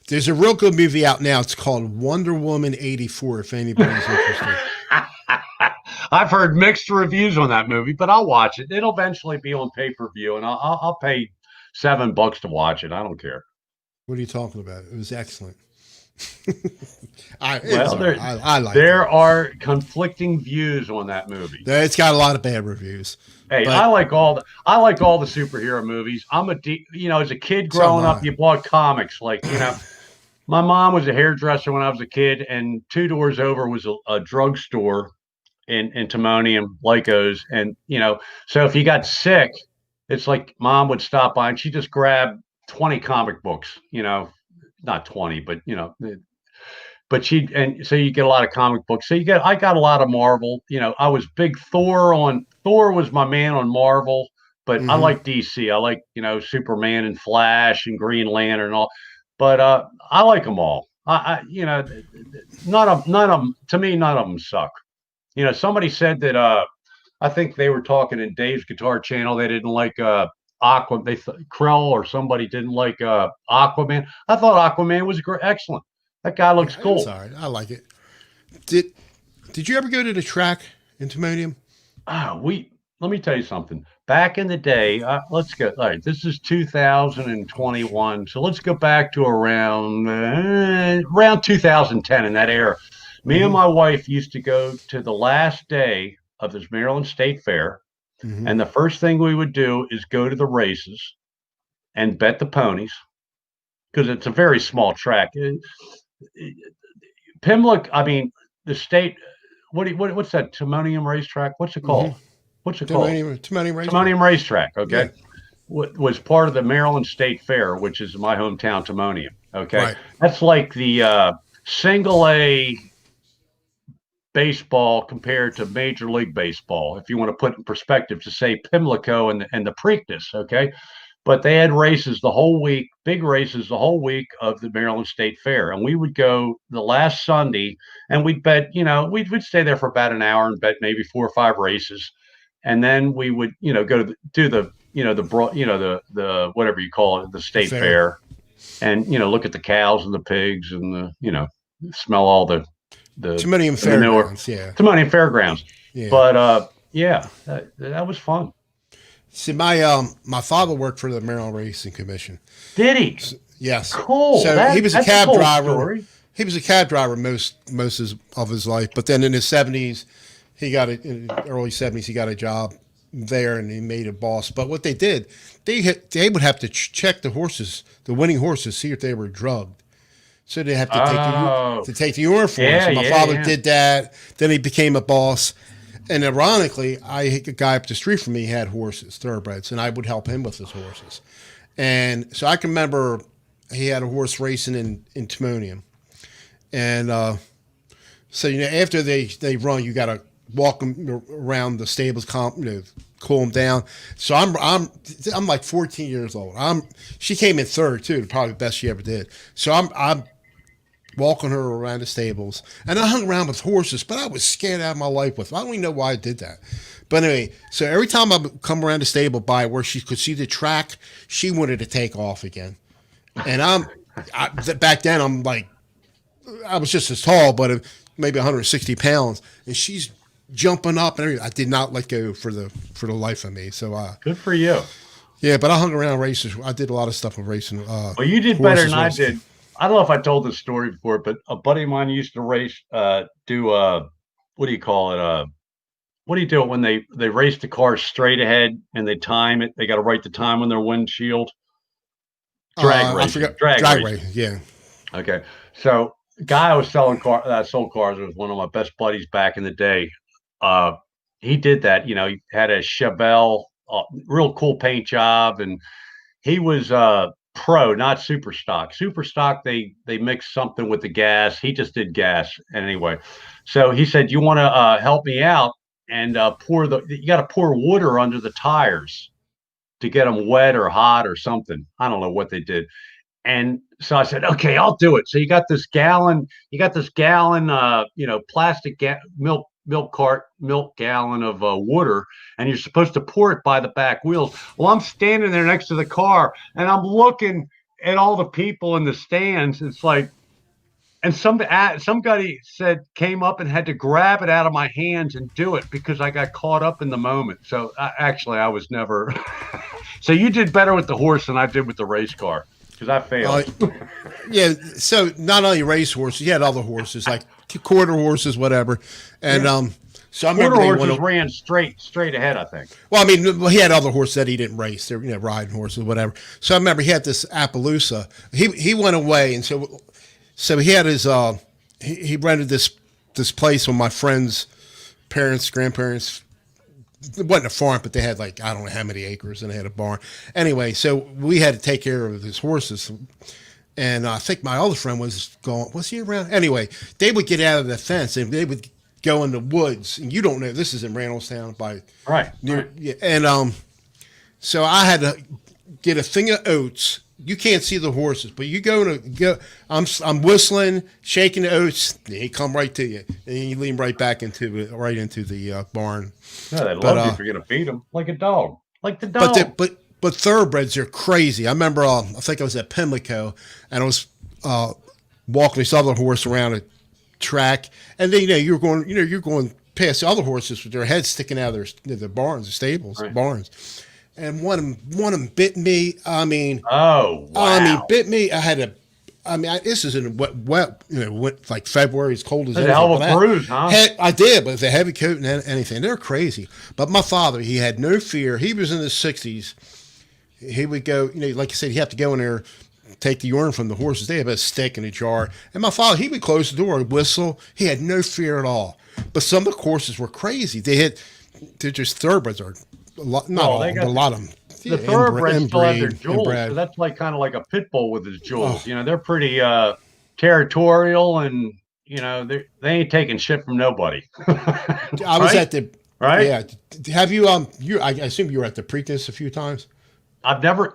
There's a real good movie out now. It's called Wonder Woman 84, if anybody's interested. I've heard mixed reviews on that movie, but I'll watch it. It'll eventually be on pay-per-view, and I'll pay $7 to watch it. I don't care. What are you talking about? It was excellent. I like there are conflicting views on that movie. It's got a lot of bad reviews. Hey, I like all the superhero movies. As a kid growing up, you bought comics. My mom was a hairdresser when I was a kid, and 2 doors over was a drugstore in Timonium, Lycos. And, so if you got sick, it's like mom would stop by and she just grabbed 20 comic books, not 20, but, but so you get a lot of comic books. So I got a lot of Marvel. I was big Thor was my man on Marvel, but I like DC. I like, Superman and Flash and Green Lantern and all. But I like them all. None of them suck. Somebody said that I think they were talking in Dave's Guitar Channel. They didn't like Krell or somebody didn't like Aquaman. I thought Aquaman was excellent. That guy looks cool. Sorry, I like it. Did you ever go to the track in Timonium? Let me tell you something. Back in the day, let's go. All right, this is 2021, so let's go back to around 2010 in that era. Me and my wife used to go to the last day of this Maryland State Fair, and the first thing we would do is go to the races and bet the ponies because it's a very small track. Pimlico, the state. What's that Timonium racetrack? What's it called? What's it called? Timonium racetrack. Okay. Yeah. Was part of the Maryland State Fair, which is my hometown, Timonium. Okay. Right. That's like the single A baseball compared to Major League Baseball, if you want to put in perspective to say Pimlico and the Preakness. Okay. But they had races the whole week, big races the whole week of the Maryland State Fair. And we would go the last Sunday and we'd bet, we'd stay there for about an hour and bet maybe 4 or 5 races. And then we would, go to do the whatever you call it, the state fair, and look at the cows and the pigs and smell all the Timonium Fairgrounds, Timonium Fairgrounds. Yeah. But that was fun. See, my father worked for the Maryland Racing Commission. Did he? Yes. Cool. So he was a cab driver. Story. He was a cab driver most of his life, but then in his 70s. In the early 70s, he got a job there and he made a boss. But what they did, they would have to check the horses, the winning horses, see if they were drugged. So they have to take the urine for them. So my father did that. Then he became a boss. And ironically, a guy up the street from me had horses, thoroughbreds, and I would help him with his horses. And so I can remember he had a horse racing in Timonium. And so after they run, you got to walk them around the stables, cool them down. So I'm like 14 years old. She came in third too, probably the best she ever did. So walking her around the stables, and I hung around with horses, but I was scared out of my life with them. I don't even know why I did that. But anyway, so every time I would come around the stable by where she could see the track, she wanted to take off again. And back then I'm like, I was just as tall, but maybe 160 pounds, and she's jumping up and everything. I did not let go for the life of me. So Good for you. yeah, but I hung around races. I did a lot of stuff with racing. Well, you did better than I did. I don't know if I told this story before, but a buddy of mine used to race, what do you call it? What do you do it when they race the car straight ahead and they time it? They got to write the time on their windshield. Drag racing. Drag racing. Yeah. Okay. So guy I was selling sold cars was one of my best buddies back in the day. He did that. You know, he had a Chevelle, real cool paint job, and he was pro, not super stock. Super stock, they mixed something with the gas. He just did gas anyway. So he said, "You want to help me out and you got to pour water under the tires to get them wet or hot or something." I don't know what they did. And so I said, "Okay, I'll do it." So you got this gallon, plastic milk gallon of water, and you're supposed to pour it by the back wheels. Well, I'm standing there next to the car, and I'm looking at all the people in the stands. It's like, and somebody came up and had to grab it out of my hands and do it because I got caught up in the moment. So I was never. So you did better with the horse than I did with the race car. Because I failed. Yeah, so not only race horses, you had other horses like quarter horses, whatever, and so I remember quarter horses ran straight ahead. I think. Well, I mean, he had other horses that he didn't race. They're riding horses, whatever. So I remember he had this Appaloosa. He went away, and so he had his he rented this place with my friend's grandparents. It wasn't a farm, but they had like, I don't know how many acres, and they had a barn. Anyway, so we had to take care of his horses. And I think my other friend was he around? Anyway, they would get out of the fence and they would go in the woods. And you don't know, this is in Randallstown right. Yeah, and so I had to get a thing of oats. You can't see the horses, but you go. I'm whistling, shaking the oats. They come right to you, and you lean right back into the barn. No, they love you if you're gonna feed them like a dog, like the dog. But thoroughbreds are crazy. I remember, I think I was at Pimlico, and I was walking this other horse around a track, and then you're going past the other horses with their heads sticking out of their barns, the stables, right. Barns. And one of them bit me. I mean, oh wow! Bit me. This is in wet, like February. It's cold as anything. A hell of a bruise, huh? I did, but it's a heavy coat and anything. They're crazy. But my father, he had no fear. He was in his 60s. He would go, like you said, you have to go in there, take the urine from the horses. They have a stick in a jar. And my father, he would close the door, whistle. He had no fear at all. But some of the horses were crazy. They're just thoroughbreds are. A lot, not all, but a lot of them. The thoroughbreds still have their jewels, so that's like kind of like a pit bull with his jewels. Oh. They're pretty territorial, and they ain't taking shit from nobody. I was at the right. Yeah. Have you I assume you were at the Preakness a few times. I've never.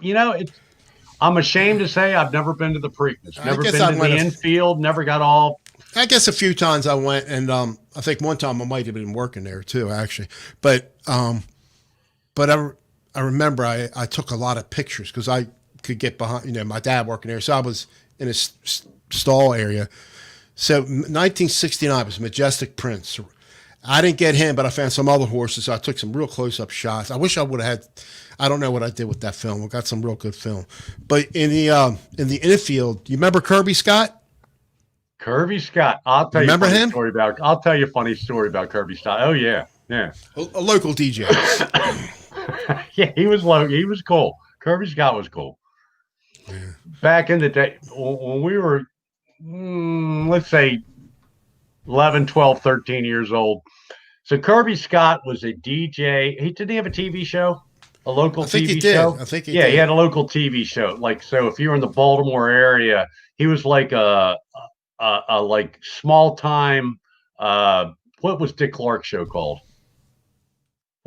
I'm ashamed to say I've never been to the Preakness. Never been to the infield. Never got all. I guess a few times I went, and I think one time I might have been working there too, actually, but. But I remember I took a lot of pictures because I could get behind, my dad working there. So I was in a stall area. So 1969 was Majestic Prince. I didn't get him, but I found some other horses. So I took some real close-up shots. I wish I would have had, I don't know what I did with that film. I got some real good film. But in the infield, you remember Kirby Scott? Kirby Scott. I'll tell remember him? I'll tell you a funny story about Kirby Scott. Oh, yeah. Yeah. A local DJ. Yeah, he was low. He was cool. Kirby Scott was cool. Yeah. Back in the day, when we were, let's say, 11, 12, 13 years old. So Kirby Scott was a DJ. Didn't he have a TV show? A local TV show? I think he did. Yeah, he had a local TV show. Like, so if you were in the Baltimore area, he was like a like small time. What was Dick Clark's show called?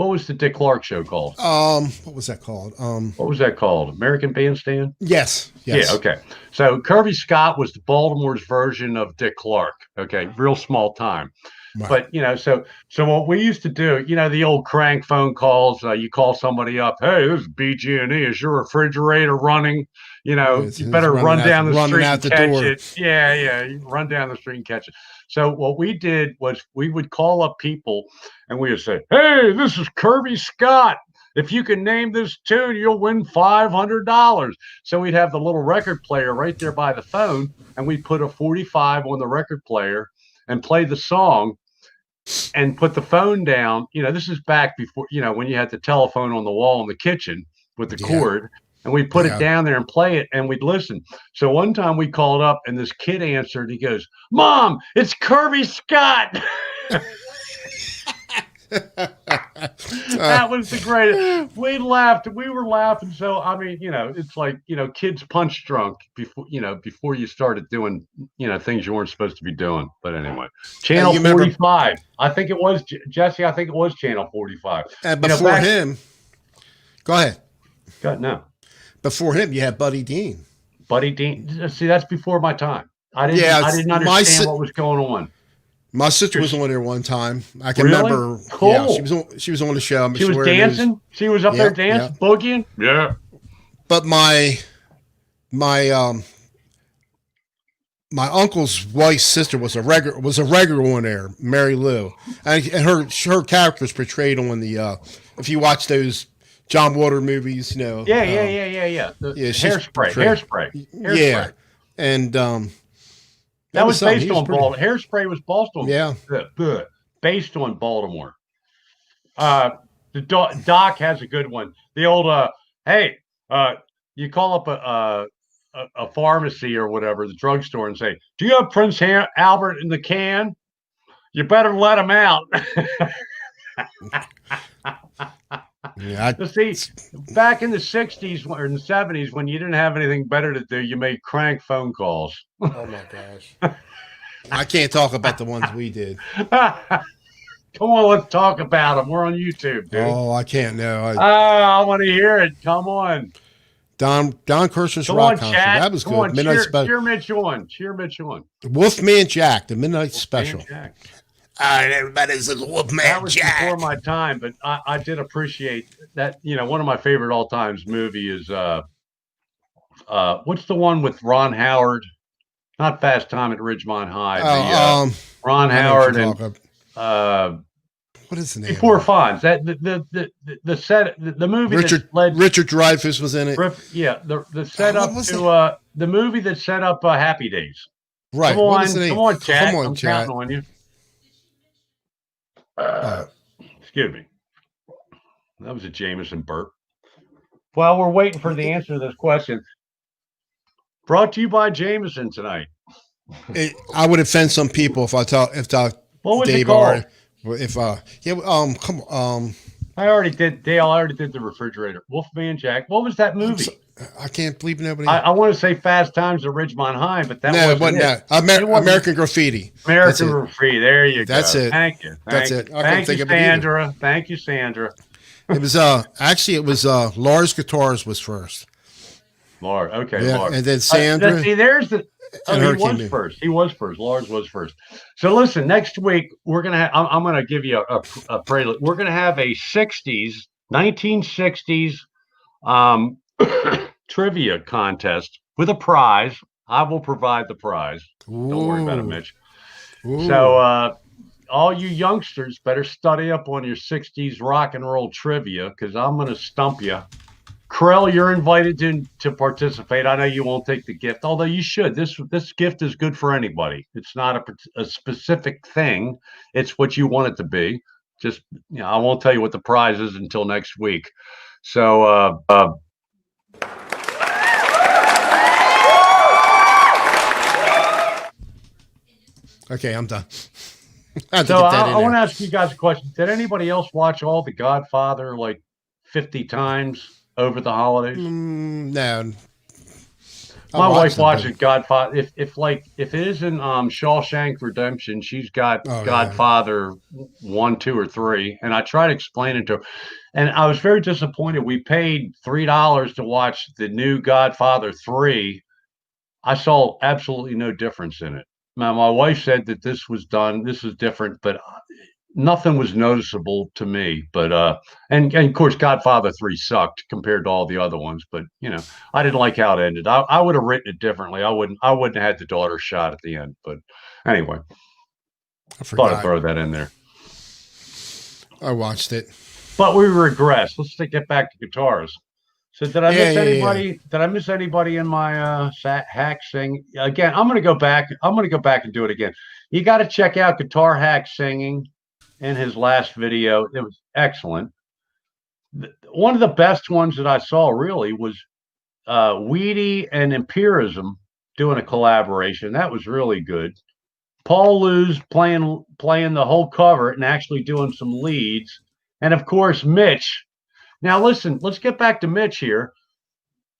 What was the Dick Clark show called? What was that called? What was that called? American Bandstand? Yes. Yeah, okay. So Kirby Scott was the Baltimore's version of Dick Clark. Okay, real small time. Right. But so what we used to do, the old crank phone calls. You call somebody up. Hey, this is BG&E. Is your refrigerator running? You better run down the street and catch it. Yeah, you run down the street and catch it. So what we did was we would call up people, and we would say, "Hey, this is Kirby Scott. If you can name this tune, you'll win $500." So we'd have the little record player right there by the phone, and we'd put a 45 on the record player and play the song and put the phone down. This is back before, when you had the telephone on the wall in the kitchen with the cord, and we'd put it down there and play it, and we'd listen. So one time we called up, and this kid answered. He goes, "Mom, it's Kirby Scott." That was the greatest. We laughed. We were laughing. So it's like kids punch drunk before you started doing things you weren't supposed to be doing. But anyway, Channel 45. I think it was Jesse. I think it was Channel 45. And before him, go ahead. No. Before him, you had Buddy Dean. Buddy Dean. See, that's before my time. I didn't understand what was going on. My sister was on there one time. I can remember. Cool. Yeah, she was on the show. She was dancing. She was up there dancing, boogieing. Yeah. But my uncle's wife's sister was a regular on there, Mary Lou, and her character was portrayed on the if you watch those John Water movies, Yeah. Hairspray. Yeah, and that was based on Baltimore. Hairspray was Boston. Yeah. Based on Baltimore. The Doc has a good one. The old, you call up a pharmacy or whatever, the drugstore, and say, "Do you have Prince Albert in the can? You better let him out." See, back in the 60s or in the 70s, when you didn't have anything better to do, you made crank phone calls. Oh my gosh. I can't talk about the ones we did. Come on, let's talk about them. We're on YouTube, dude. Oh, I can't know. I want to hear it. Come on. Don Kirshner's rock concert. That was good. Midnight Special. Cheer Mitch on. Cheer Mitch on. Wolfman Jack, the Midnight Special. Jack. All right, everybody's a Wolfman Jack. That was before my time, but I did appreciate that. One of my favorite all times movie is what's the one with Ron Howard? Not Fast Time at Ridgemont High. Ron Howard and what is the name? Before Fonz. That the movie Richard Dreyfuss was in it. The setup to the movie that set up Happy Days. Right. Come on, chat. I'm counting on you. Excuse me. That was a Jameson burp. While we're waiting for the answer to this question, brought to you by Jameson tonight. I would offend some people if I talk. What was Dave it called? Come on. I already did. Dale already did the refrigerator. Wolfman Jack. What was that movie? I can't believe nobody. I want to say Fast Times at Ridgemont High, but that wasn't it. American Graffiti. American Graffiti. There you go. That's it. Thank you. That's it. Thank you, Sandra. Thank you, Sandra. It was Lars Guitars was first. Lars. Okay, Lars. And then Sandra. See, there's the. He was first. He was first. Lars was first. So listen, next week we're gonna have. I'm gonna give you a prelude. We're gonna have a 1960s trivia contest with a prize. I will provide the prize. Don't worry about it, Mitch. Ooh. So all you youngsters better study up on your 60s rock and roll trivia, because I'm gonna stump you. Krell, you're invited to participate. I know you won't take the gift, although you should. This gift is good for anybody. It's not a specific thing. It's what you want it to be. Just, I won't tell you what the prize is until next week. So, okay, I'm done. I want to ask you guys a question. Did anybody else watch all The Godfather like 50 times over the holidays? No. My wife them, watches Godfather. If it isn't Shawshank Redemption, she's got oh yeah. Godfather 1, 2, or 3, and I try to explain it to her. And I was very disappointed. We paid $3 to watch the new Godfather 3. I saw absolutely no difference in it. Now, my wife said that this was different, but nothing was noticeable to me. But and of course, Godfather 3 sucked compared to all the other ones. But I didn't like how it ended. I would have written it differently. I wouldn't have had the daughter shot at the end. But anyway, I thought I'd forgot. throw that in there. I watched it. But we regress. Let's get back to guitars. So did I miss anybody? Yeah. Did I miss anybody in my hack sing? Again, I'm gonna go back and do it again. You got to check out Guitar Hack singing in his last video. It was excellent. One of the best ones that I saw really was Weedy and Empirism doing a collaboration. That was really good. Paul Lou's playing the whole cover and actually doing some leads. And of course, Mitch. Now listen, let's get back to Mitch here.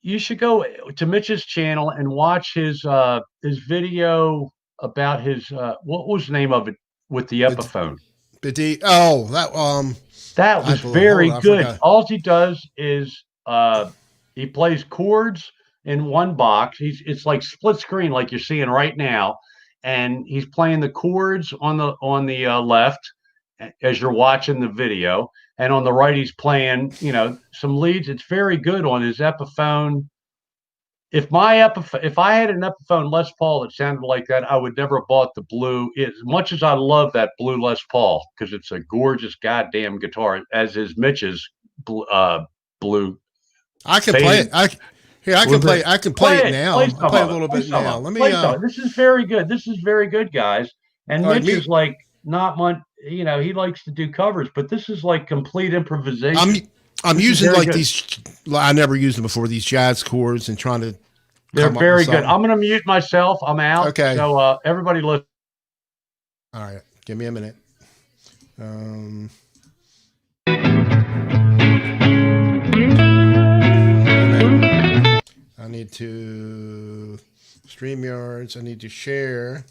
You should go to Mitch's channel and watch his video about his what was the name of it with the Epiphone? That was very good. All he does is he plays chords in one box. It's like split screen, like you're seeing right now, and he's playing the chords on the left as you're watching the video, and on the right he's playing some leads. It's very good on his Epiphone. If I had an Epiphone Les Paul that sounded like that, I would never have bought the blue. As much as I love that blue Les Paul, because it's a gorgeous goddamn guitar, as is Mitch's blue. I can play it. I can play it now. I'll play a little bit now. Let me. This is very good. This is very good, guys. And Mitch is like not much. He likes to do covers, but this is like complete improvisation. I'm using like these. I never used them before. These jazz chords and trying to. They're very good. I'm going to mute myself. I'm out. Okay. So everybody listen. All right. Give me a minute. I need to StreamYards. I need to share.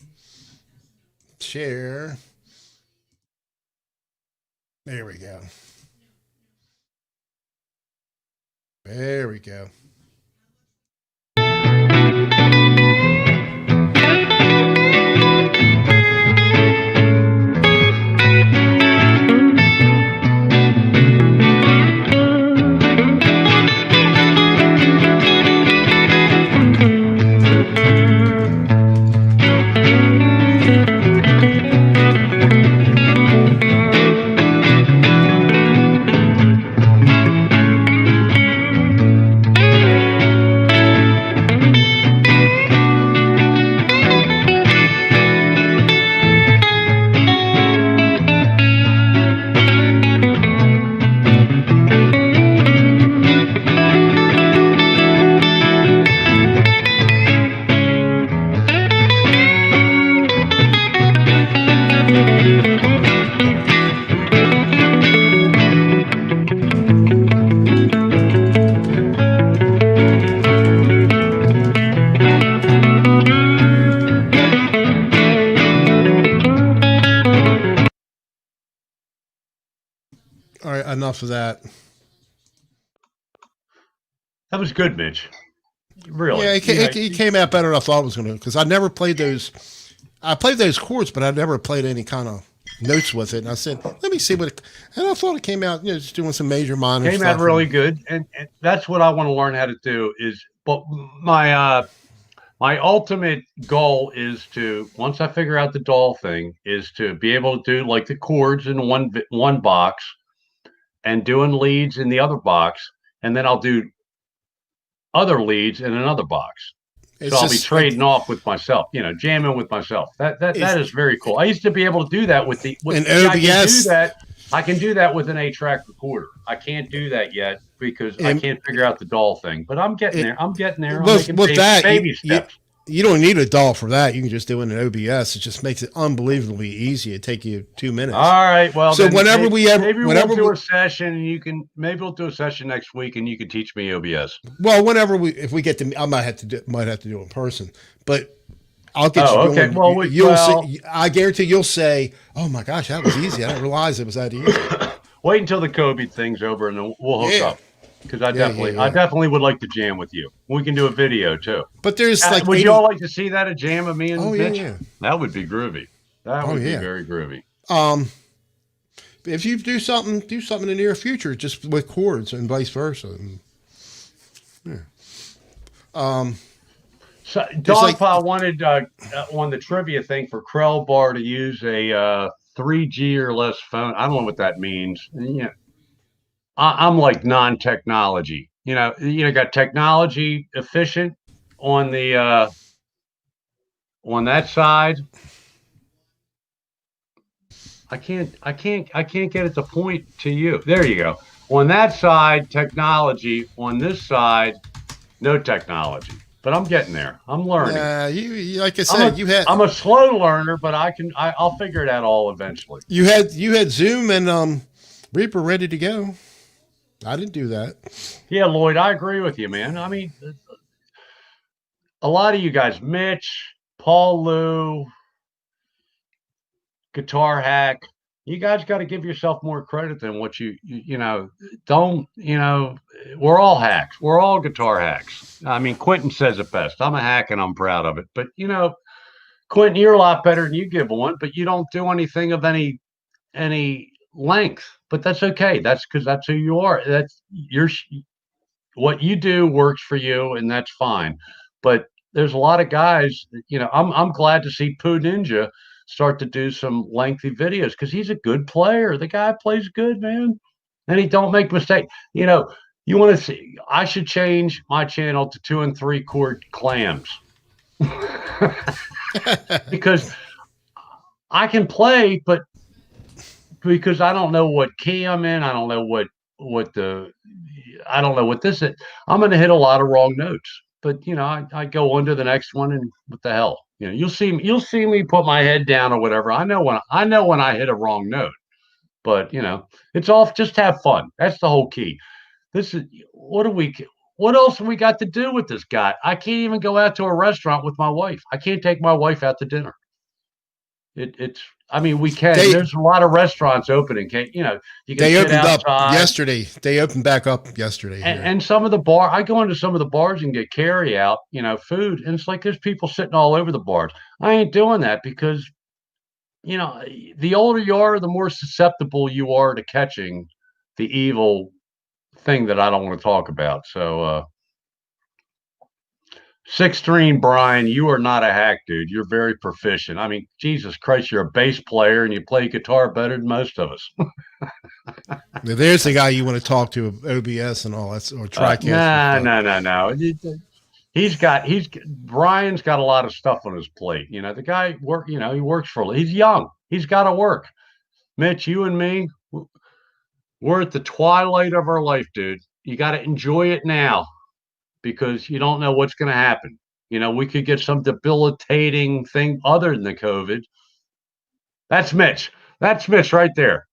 There we go. There we go. All right, enough of that. That was good, Mitch. Really? Yeah, it came out better than I thought it was going to, because I never played those. I played those chords, but I never played any kind of notes with it. And I said, let me see what it, and I thought it came out, just doing some major minor stuff. Came out really good. And that's what I want to learn how to do but my ultimate goal is to, once I figure out the doll thing, is to be able to do like the chords in one box and doing leads in the other box. And then I'll do other leads in another box. So I'll be trading off with myself, jamming with myself. That is very cool. I used to be able to do that with OBS. I can do that with an 8-track recorder. I can't do that yet because I can't figure out the doll thing. But I'm getting there. I'm making baby steps. you don't need a doll for that. You can just do it in OBS. It just makes it unbelievably easy. It take you 2 minutes. All right. Well, so whenever maybe we'll do a session, and maybe we'll do a session next week, and you can teach me OBS. Well, if we get to, I might have to do it in person, but I'll get you okay. going. See, I guarantee you'll say, "Oh my gosh, that was easy. I didn't realize it was that easy." Wait until the COVID thing's over, and then we'll hook up. Because I definitely would like to jam with you. We can do a video too. But there's would you all like to see that, a jam of me and Mitch? Yeah. That would be groovy. That would be very groovy. If you do something in the near future, just with chords and vice versa. So Dogpile wanted on the trivia thing for Krell Bar to use a 3G or less phone. I don't know what that means. Yeah. I'm like non-technology, got technology efficient on the on that side. I can't get it to point to you. There you go. On that side, technology. On this side, no technology. But I'm getting there. I'm learning. You like I said, I'm a slow learner, but I'll figure it out all eventually. You had Zoom and Reaper ready to go. I didn't do that. Yeah, Lloyd, I agree with you, man. I mean, a lot of you guys, Mitch, Paul Lou, Guitar Hack, you guys got to give yourself more credit than what you don't, we're all hacks. We're all guitar hacks. I mean, Quentin says it best. I'm a hack and I'm proud of it. But, Quentin, you're a lot better than you give one, but you don't do anything of any length. But that's okay. That's because that's who you are. What you do works for you, and that's fine. But there's a lot of guys, I'm glad to see Pooh Ninja start to do some lengthy videos because he's a good player. The guy plays good, man. And he don't make mistakes. You want to see, I should change my channel to 2 and 3 chord clams. Because I can play, but because I don't know what key I'm in, I don't know I don't know what this is. I'm going to hit a lot of wrong notes, but I go on to the next one, and what the hell, you'll see me put my head down or whatever. I know when I hit a wrong note, but it's all just have fun. That's the whole key. This is what else have we got to do with this guy? I can't even go out to a restaurant with my wife. I can't take my wife out to dinner. We can. There's a lot of restaurants opening. You can they sit opened outside. Up yesterday. They opened back up yesterday. And some of the I go into some of the bars and get carry out, food. And it's like there's people sitting all over the bars. I ain't doing that because, the older you are, the more susceptible you are to catching the evil thing that I don't want to talk about. So, Sixteen, Brian, you are not a hack, dude. You're very proficient. I mean, Jesus Christ, you're a bass player and you play guitar better than most of us. There's the guy you want to talk to, OBS and all that, or TriCast. No. Brian's got a lot of stuff on his plate. The guy he works he's young. He's got to work. Mitch, you and me, we're at the twilight of our life, dude. You got to enjoy it now, because you don't know what's going to happen. We could get some debilitating thing other than the COVID. That's Mitch. That's Mitch right there.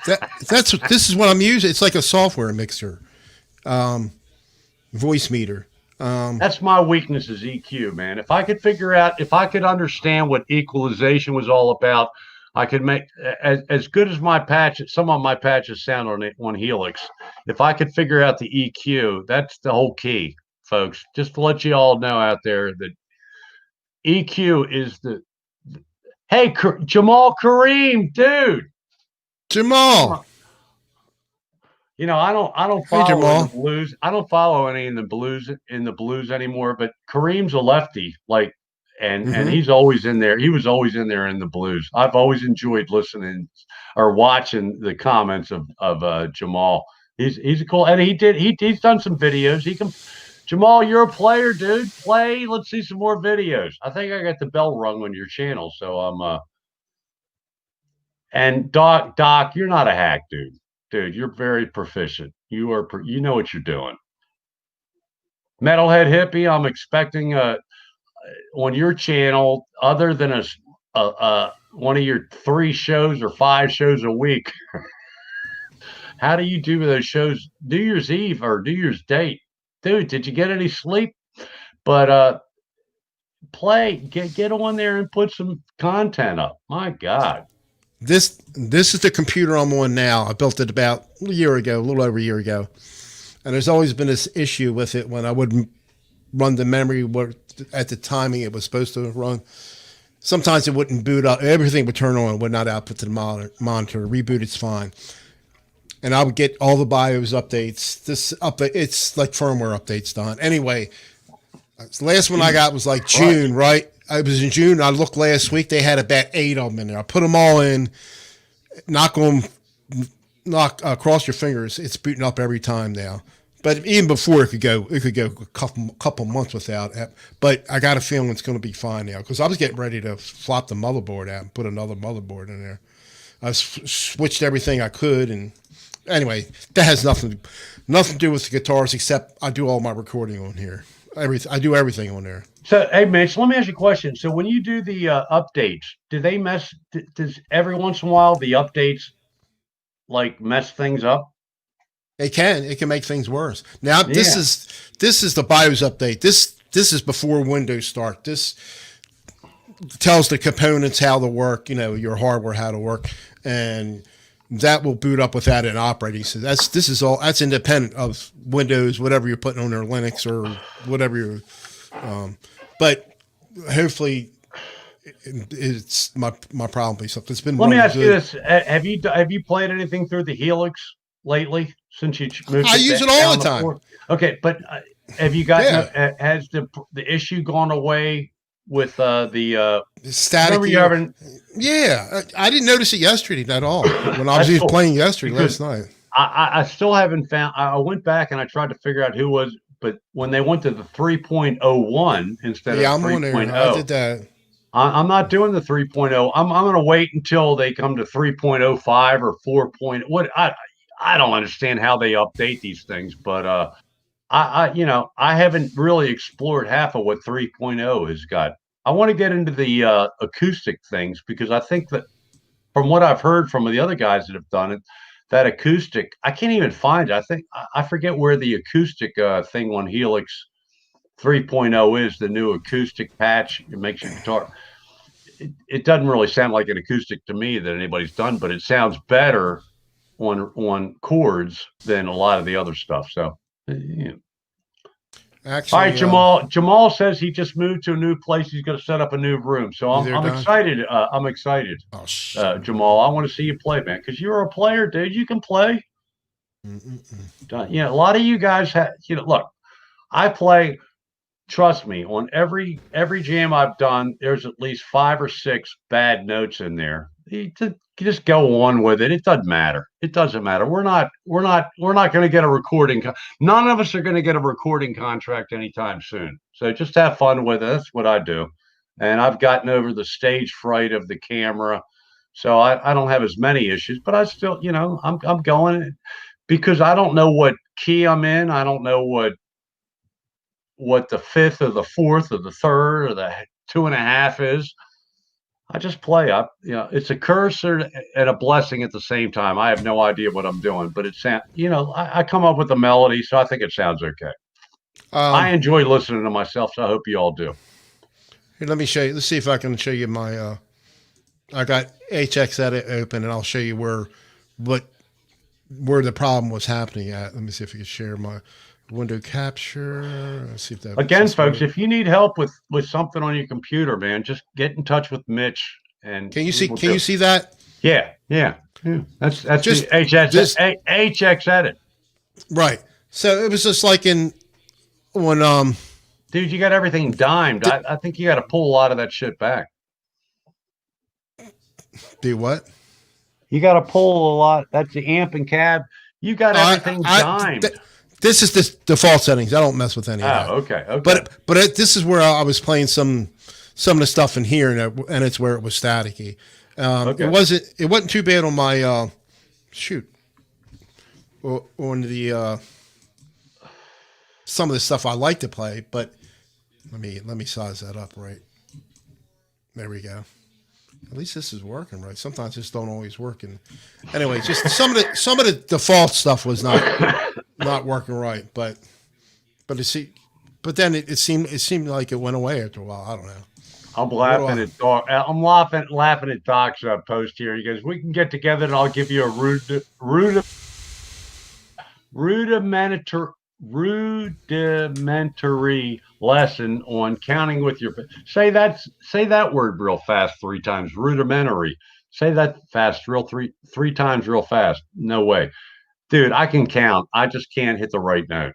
This is what I'm using. It's like a software mixer, voice meter. That's my weakness is EQ, man. If I could understand what equalization was all about, I could make as good as my patches. Some of my patches sound on Helix. If I could figure out the EQ, that's the whole key, folks. Just to let you all know out there that EQ is Hey, Jamal Kareem, dude. Jamal. I don't follow the blues. I don't follow any in the blues anymore. But Kareem's a lefty, and he's always in there. He was always in there in the blues. I've always enjoyed listening or watching the comments of Jamal. He's a cool, and he's done some videos. Jamal, you're a player, dude. Play. Let's see some more videos. I think I got the bell rung on your channel, so I'm and Doc, you're not a hack, dude. Dude, you're very proficient. You know what you're doing. Metalhead Hippie, I'm expecting on your channel, other than one of your 3 shows or 5 shows a week. How do you do those shows? New Year's Eve or New Year's Day, dude? Did you get any sleep? But get on there and put some content up. My God. This is the computer I'm on now. I built it about a little over a year ago. And there's always been this issue with it when I wouldn't run the memory at the timing it was supposed to run. Sometimes it wouldn't boot up. Everything would turn on, would not output to the monitor. Reboot, it's fine. And I would get all the BIOS updates. It's like firmware updates done. Anyway, the last one I got was like June, right? I was in June. I looked last week. They had about 8 of them in there. I put them all in. Cross your fingers. It's booting up every time now. But even before it could go a couple months without it. But I got a feeling it's going to be fine now because I was getting ready to flop the motherboard out and put another motherboard in there. I switched everything I could, and anyway, that has nothing to do with the guitars except I do all my recording on here. I do everything on there. So, hey, Mitch, let me ask you a question. So, when you do the updates, do they does every once in a while the updates like mess things up? It can make things worse. Now this is the BIOS update. This is before Windows start. This tells the components how to work, your hardware how to work, and that will boot up without an operating system. That's independent of Windows, whatever you're putting on there, Linux or whatever you're. But hopefully, it's my problem. It's been. Let me ask you this: Have you played anything through the Helix lately since you moved? I use it all the time. Okay, but have you gotten? Has the issue gone away with the static? Yeah, I didn't notice it yesterday at all when I was playing yesterday last night. I still haven't found. I went back and I tried to figure out who was. But when they went to the 3.01 instead of 3.0, I did that. I'm not doing the 3.0. I'm going to wait until they come to 3.05 or 4. What I don't understand how they update these things, but I haven't really explored half of what 3.0 has got. I want to get into the acoustic things because I think that from what I've heard from the other guys that have done it, that acoustic, I can't even find it. I forget where the acoustic thing on Helix 3.0 is, the new acoustic patch. It makes your guitar. It doesn't really sound like an acoustic to me that anybody's done, but it sounds better on chords than a lot of the other stuff. So, Actually, all right, Jamal. Jamal says he just moved to a new place. He's going to set up a new room. So I'm excited. I'm excited. Oh, shit. Jamal, I want to see you play, man, because you're a player, dude. You can play. A lot of you guys have. Look, I play. Trust me, on every jam I've done, there's at least 5 or 6 bad notes in there. You just go on with it. It doesn't matter. It doesn't matter. We're not going to get a recording. None of us are going to get a recording contract anytime soon. So just have fun with it. That's what I do. And I've gotten over the stage fright of the camera, so I don't have as many issues. But I still, I'm going because I don't know what key I'm in. I don't know what the 5th or the 4th or the 3rd or the 2.5 is. I just play up. It's a curse and a blessing at the same time. I have no idea what I'm doing, but it sounds. I come up with a melody, so I think it sounds okay. I enjoy listening to myself, so I hope you all do. Here, let me show you. Let's see if I can show you my. I got HX Edit open, and I'll show you where the problem was happening at. Let me see if I can share my window capture. Let's see if that. Again, folks, if you need help with something on your computer, man, just get in touch with Mitch. And can you see that? Yeah. That's just HX Edit. Right. So it was just like when dude, you got everything dimed. I think you got to pull a lot of that shit back. Do what? You got to pull a lot. That's the amp and cab. You got everything dimed. This is the default settings. I don't mess with any of that. Okay. But this is where I was playing some of the stuff in here, and it's where it was staticky. It wasn't too bad on my on the some of the stuff I like to play, but Let me size that up right. There we go. At least this is working right. Sometimes this don't always work. And anyway, just some of the default stuff was not working right. But then it seemed like it went away after a while. I don't know. I'm laughing at Doc. I'm laughing at Doc's post here. He goes, "We can get together and I'll give you a rudimentary lesson on counting with your." Say that word real fast 3 times. Rudimentary. Say that fast, three times real fast. No way, dude. I can count. I just can't hit the right note.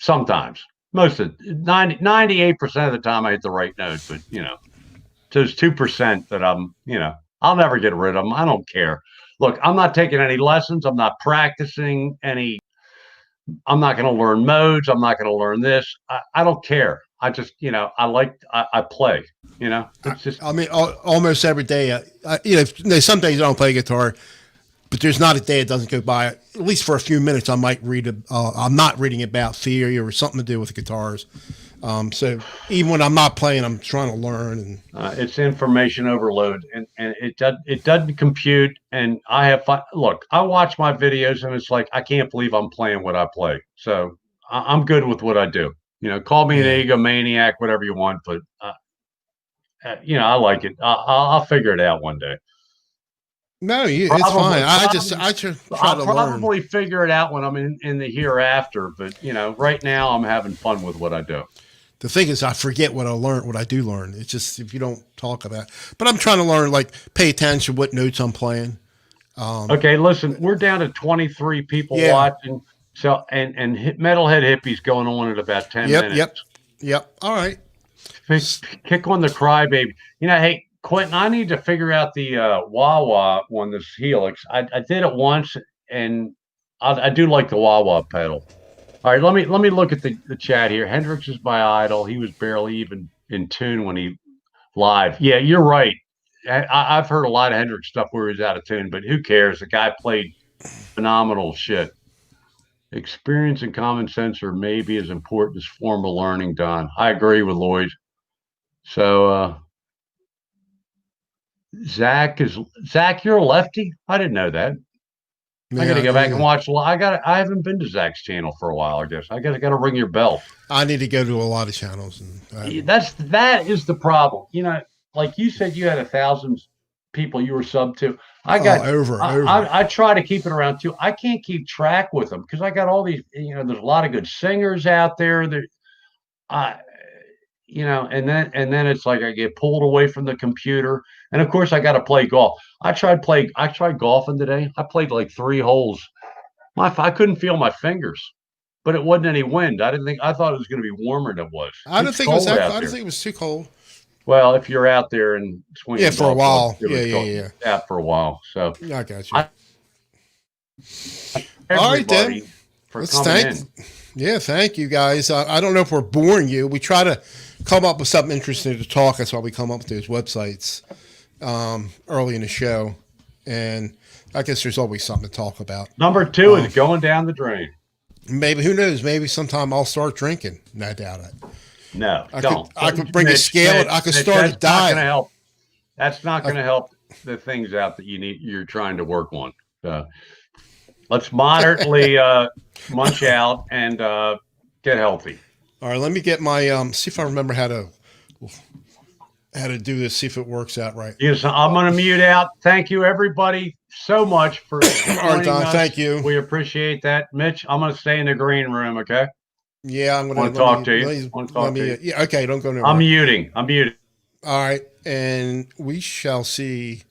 Sometimes. Most of 98% of the time I hit the right note, but there's 2% that I'll never get rid of them. I don't care. Look, I'm not taking any lessons. I'm not practicing any. I'm not going to learn modes. I'm not going to learn this. I don't care. I just, I play, it's just, I mean, almost every day, some days I don't play guitar, but there's not a day it doesn't go by. At least for a few minutes, I might read. I'm not reading about theory or something to do with the guitars. So even when I'm not playing, I'm trying to learn. And it's information overload, and it doesn't compute. And I have fun. Look, I watch my videos, and it's like I can't believe I'm playing what I play. So I'm good with what I do. Call me an egomaniac, whatever you want, but I like it. I'll figure it out one day. No, it's fine. I try to I'll learn. probably figure it out when I'm in the hereafter. But right now I'm having fun with what I do. The thing is, I forget what I do learn. It's just if you don't talk about it. But I'm trying to learn, like, pay attention to what notes I'm playing. Okay, listen, we're down to 23 people watching. So and Metalhead Hippie's going on at about 10 minutes. Yep. All right. Kick on the crybaby. Hey, Quentin, I need to figure out the wah-wah on this Helix. I did it once, and I do like the wah-wah pedal. All right, let me look at the chat here. Hendrix is my idol. He was barely even in tune when he live. Yeah, you're right. I've heard a lot of Hendrix stuff where he was out of tune, but who cares? The guy played phenomenal shit. Experience and common sense are maybe as important as formal learning, Don. I agree with Lloyd. So, Zach, you're a lefty? I didn't know that. I got to go back and watch. I haven't been to Zach's channel for a while. I guess I got to ring your bell. I need to go to a lot of channels, and that is the problem. Like you said, you had 1,000 people you were sub to. I got over. I try to keep it around 2. I can't keep track with them because I got all these. There's a lot of good singers out there. And then it's like I get pulled away from the computer, and of course I got to play golf. I tried golfing today. I played like 3 holes. I couldn't feel my fingers, but it wasn't any wind. I thought it was going to be warmer than it was. I don't think it was too cold. Well, if you're out there and swinging, for a while, out for a while. So I got you. All right, then. Thank you guys. I don't know if we're boring you. We try to come up with something interesting to talk. That's why we come up with those websites early in the show. And I guess there's always something to talk about. Number 2 is going down the drain. Maybe, who knows? Maybe sometime I'll start drinking. I doubt it. No, don't. I could bring a scale. I could start a diet. That's not going to help the things out that you're trying to work on. Let's moderately munch out and get healthy. All right, let me get my see if I remember how to do this. See if it works out right. Yes, I'm going to mute out. Thank you, everybody, so much for joining us. Thank you. We appreciate that, Mitch. I'm going to stay in the green room. Okay. Yeah, I'm going to talk to you. Yeah, okay. Don't go nowhere. I'm muting. All right, and we shall see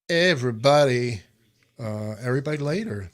everybody later.